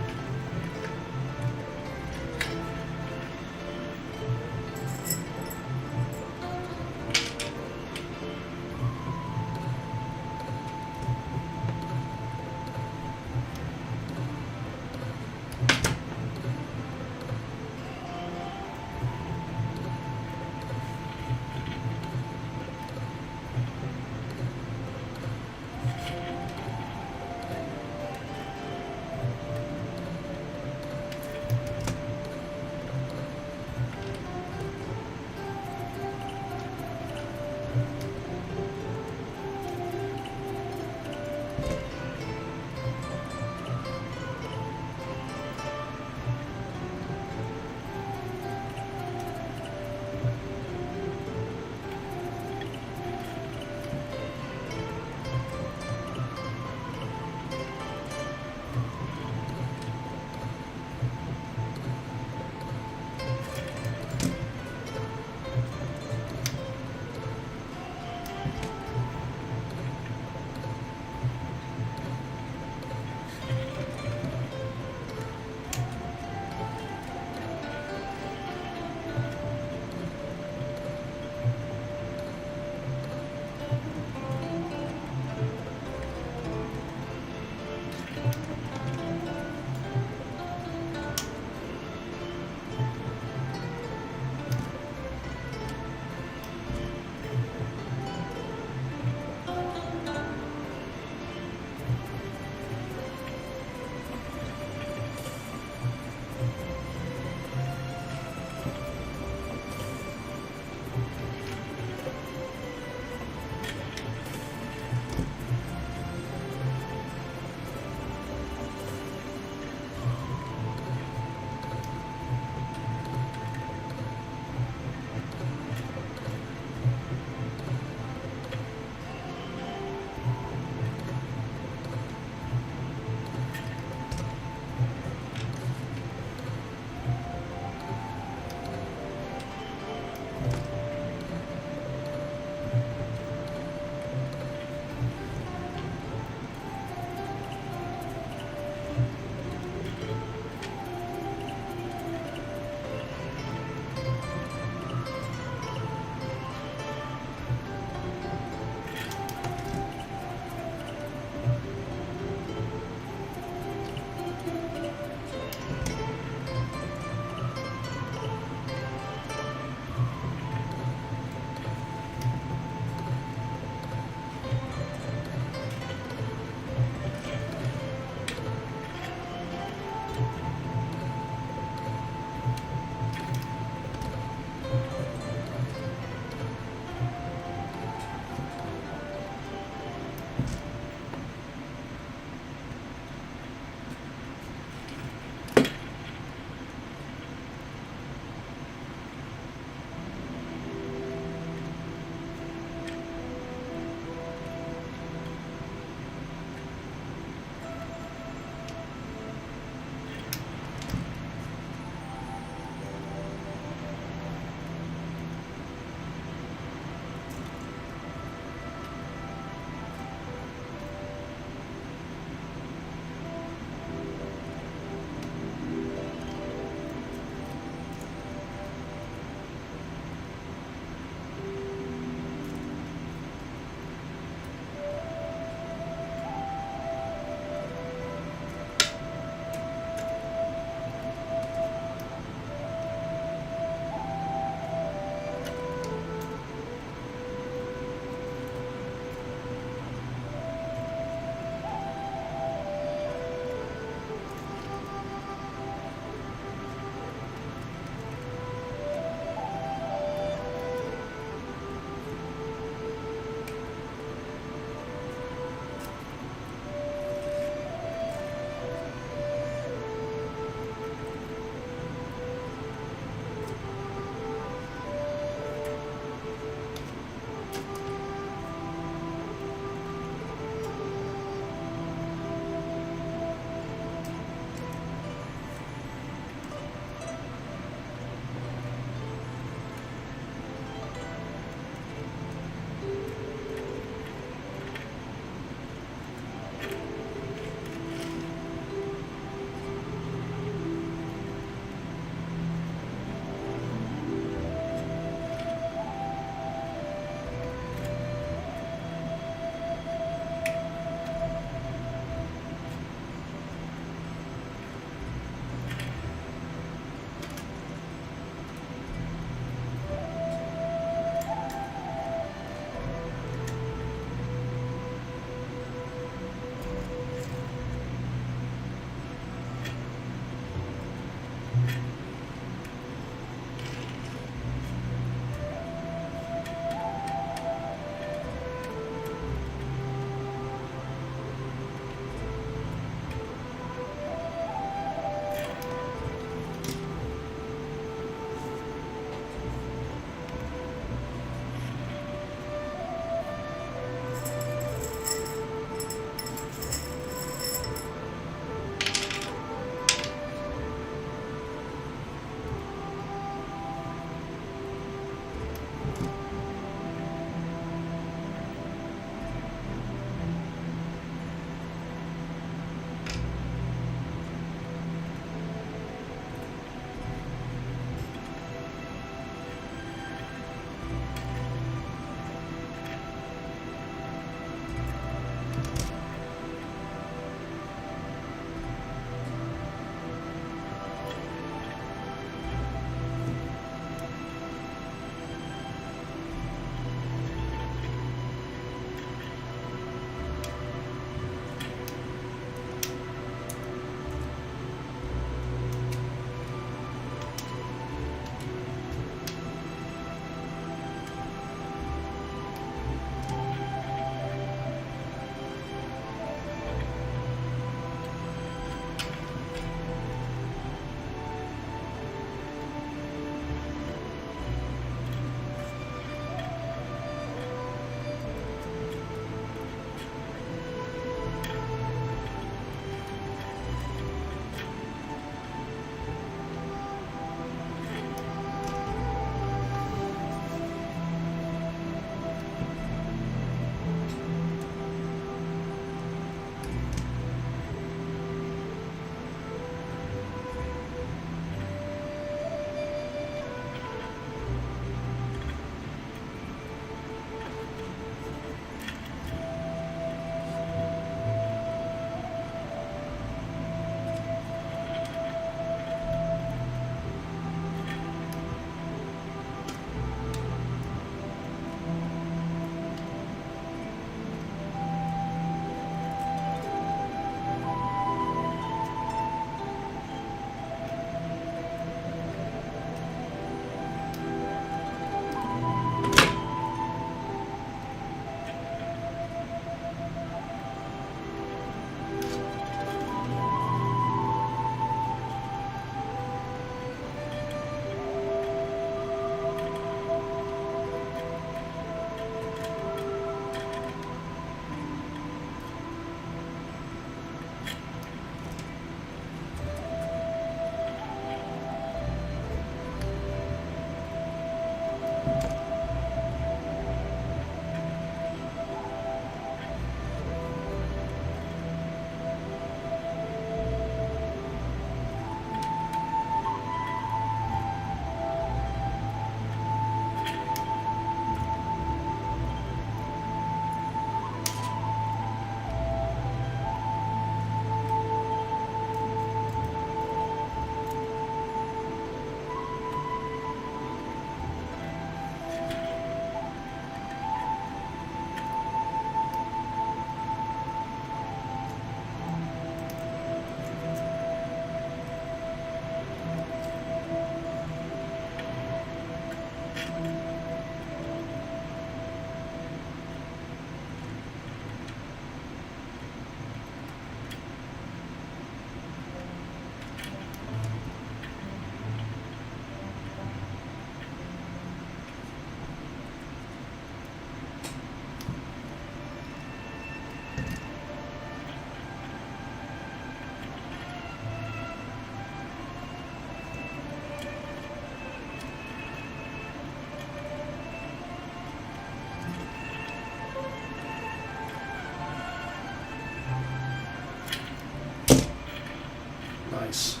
Nice.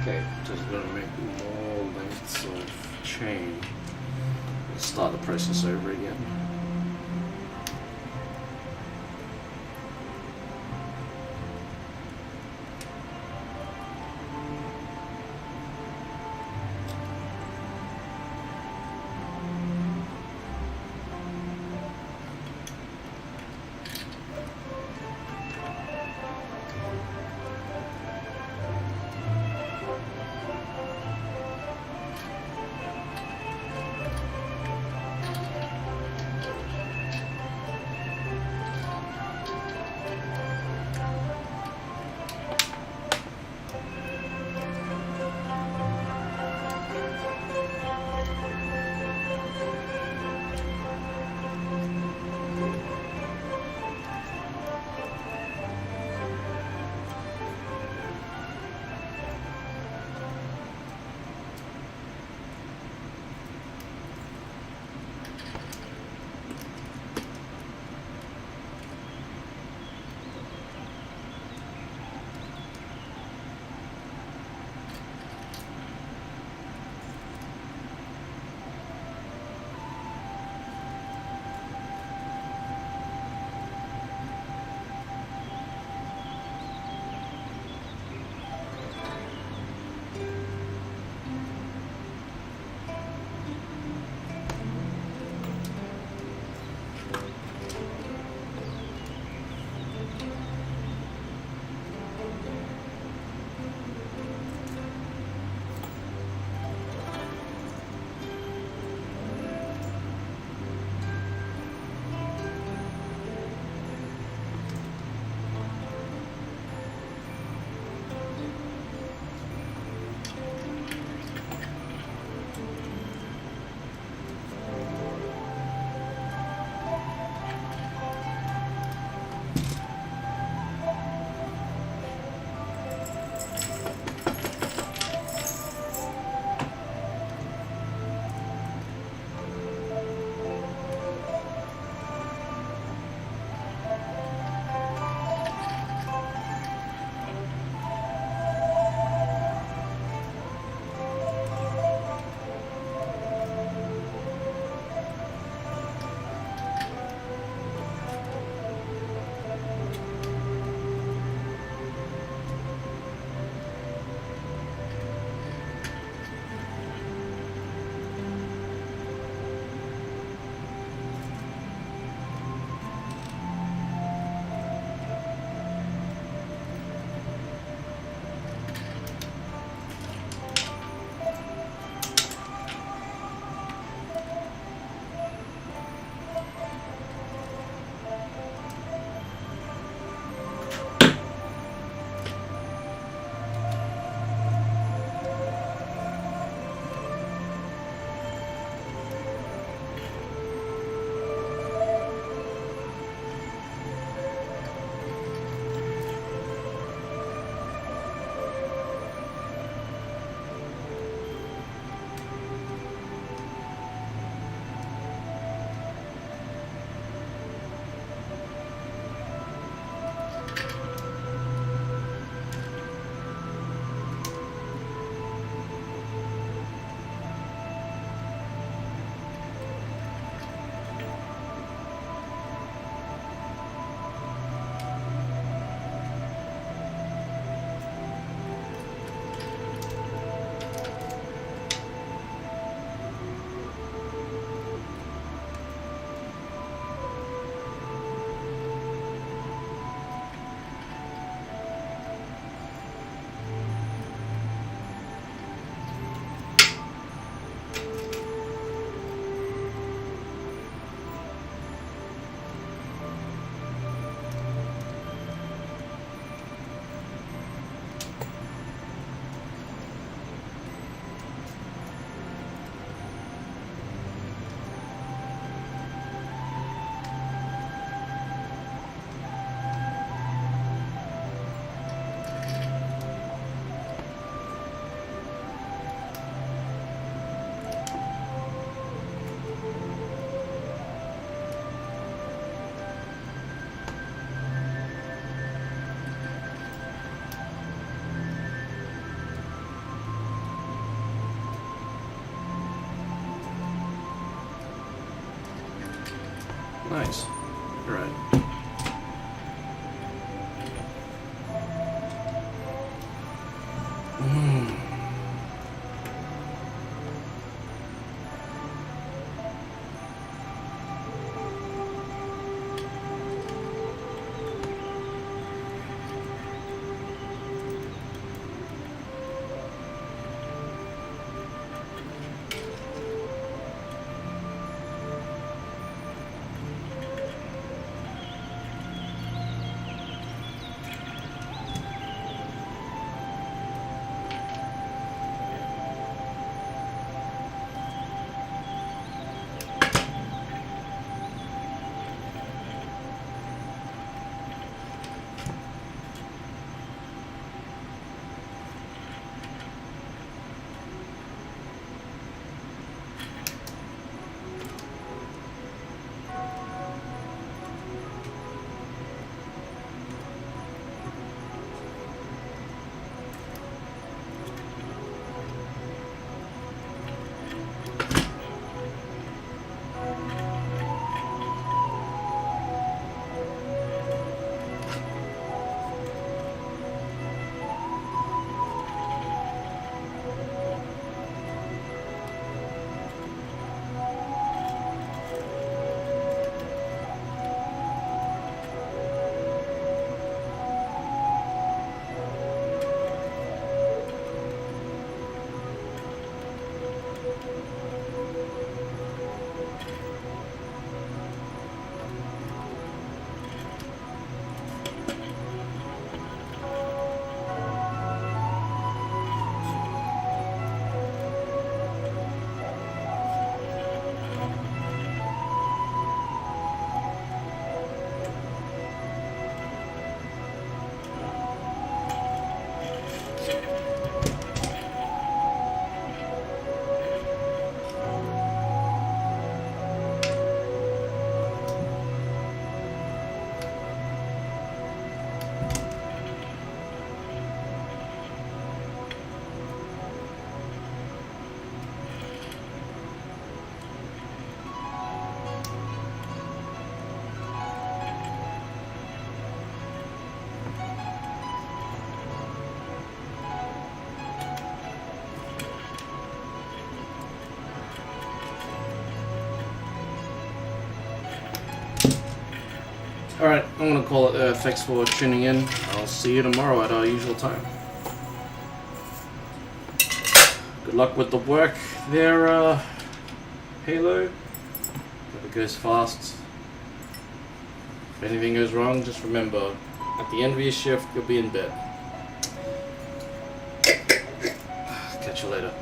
Okay, just gonna make more lengths of chain. Let's start the process over again. Nice. Alright. Alright, I'm going to call it thanks for tuning in. I'll see you tomorrow at our usual time. Good luck with the work there, Halo. Hope it goes fast. If anything goes wrong, just remember, at the end of your shift, you'll be in bed. Catch you later.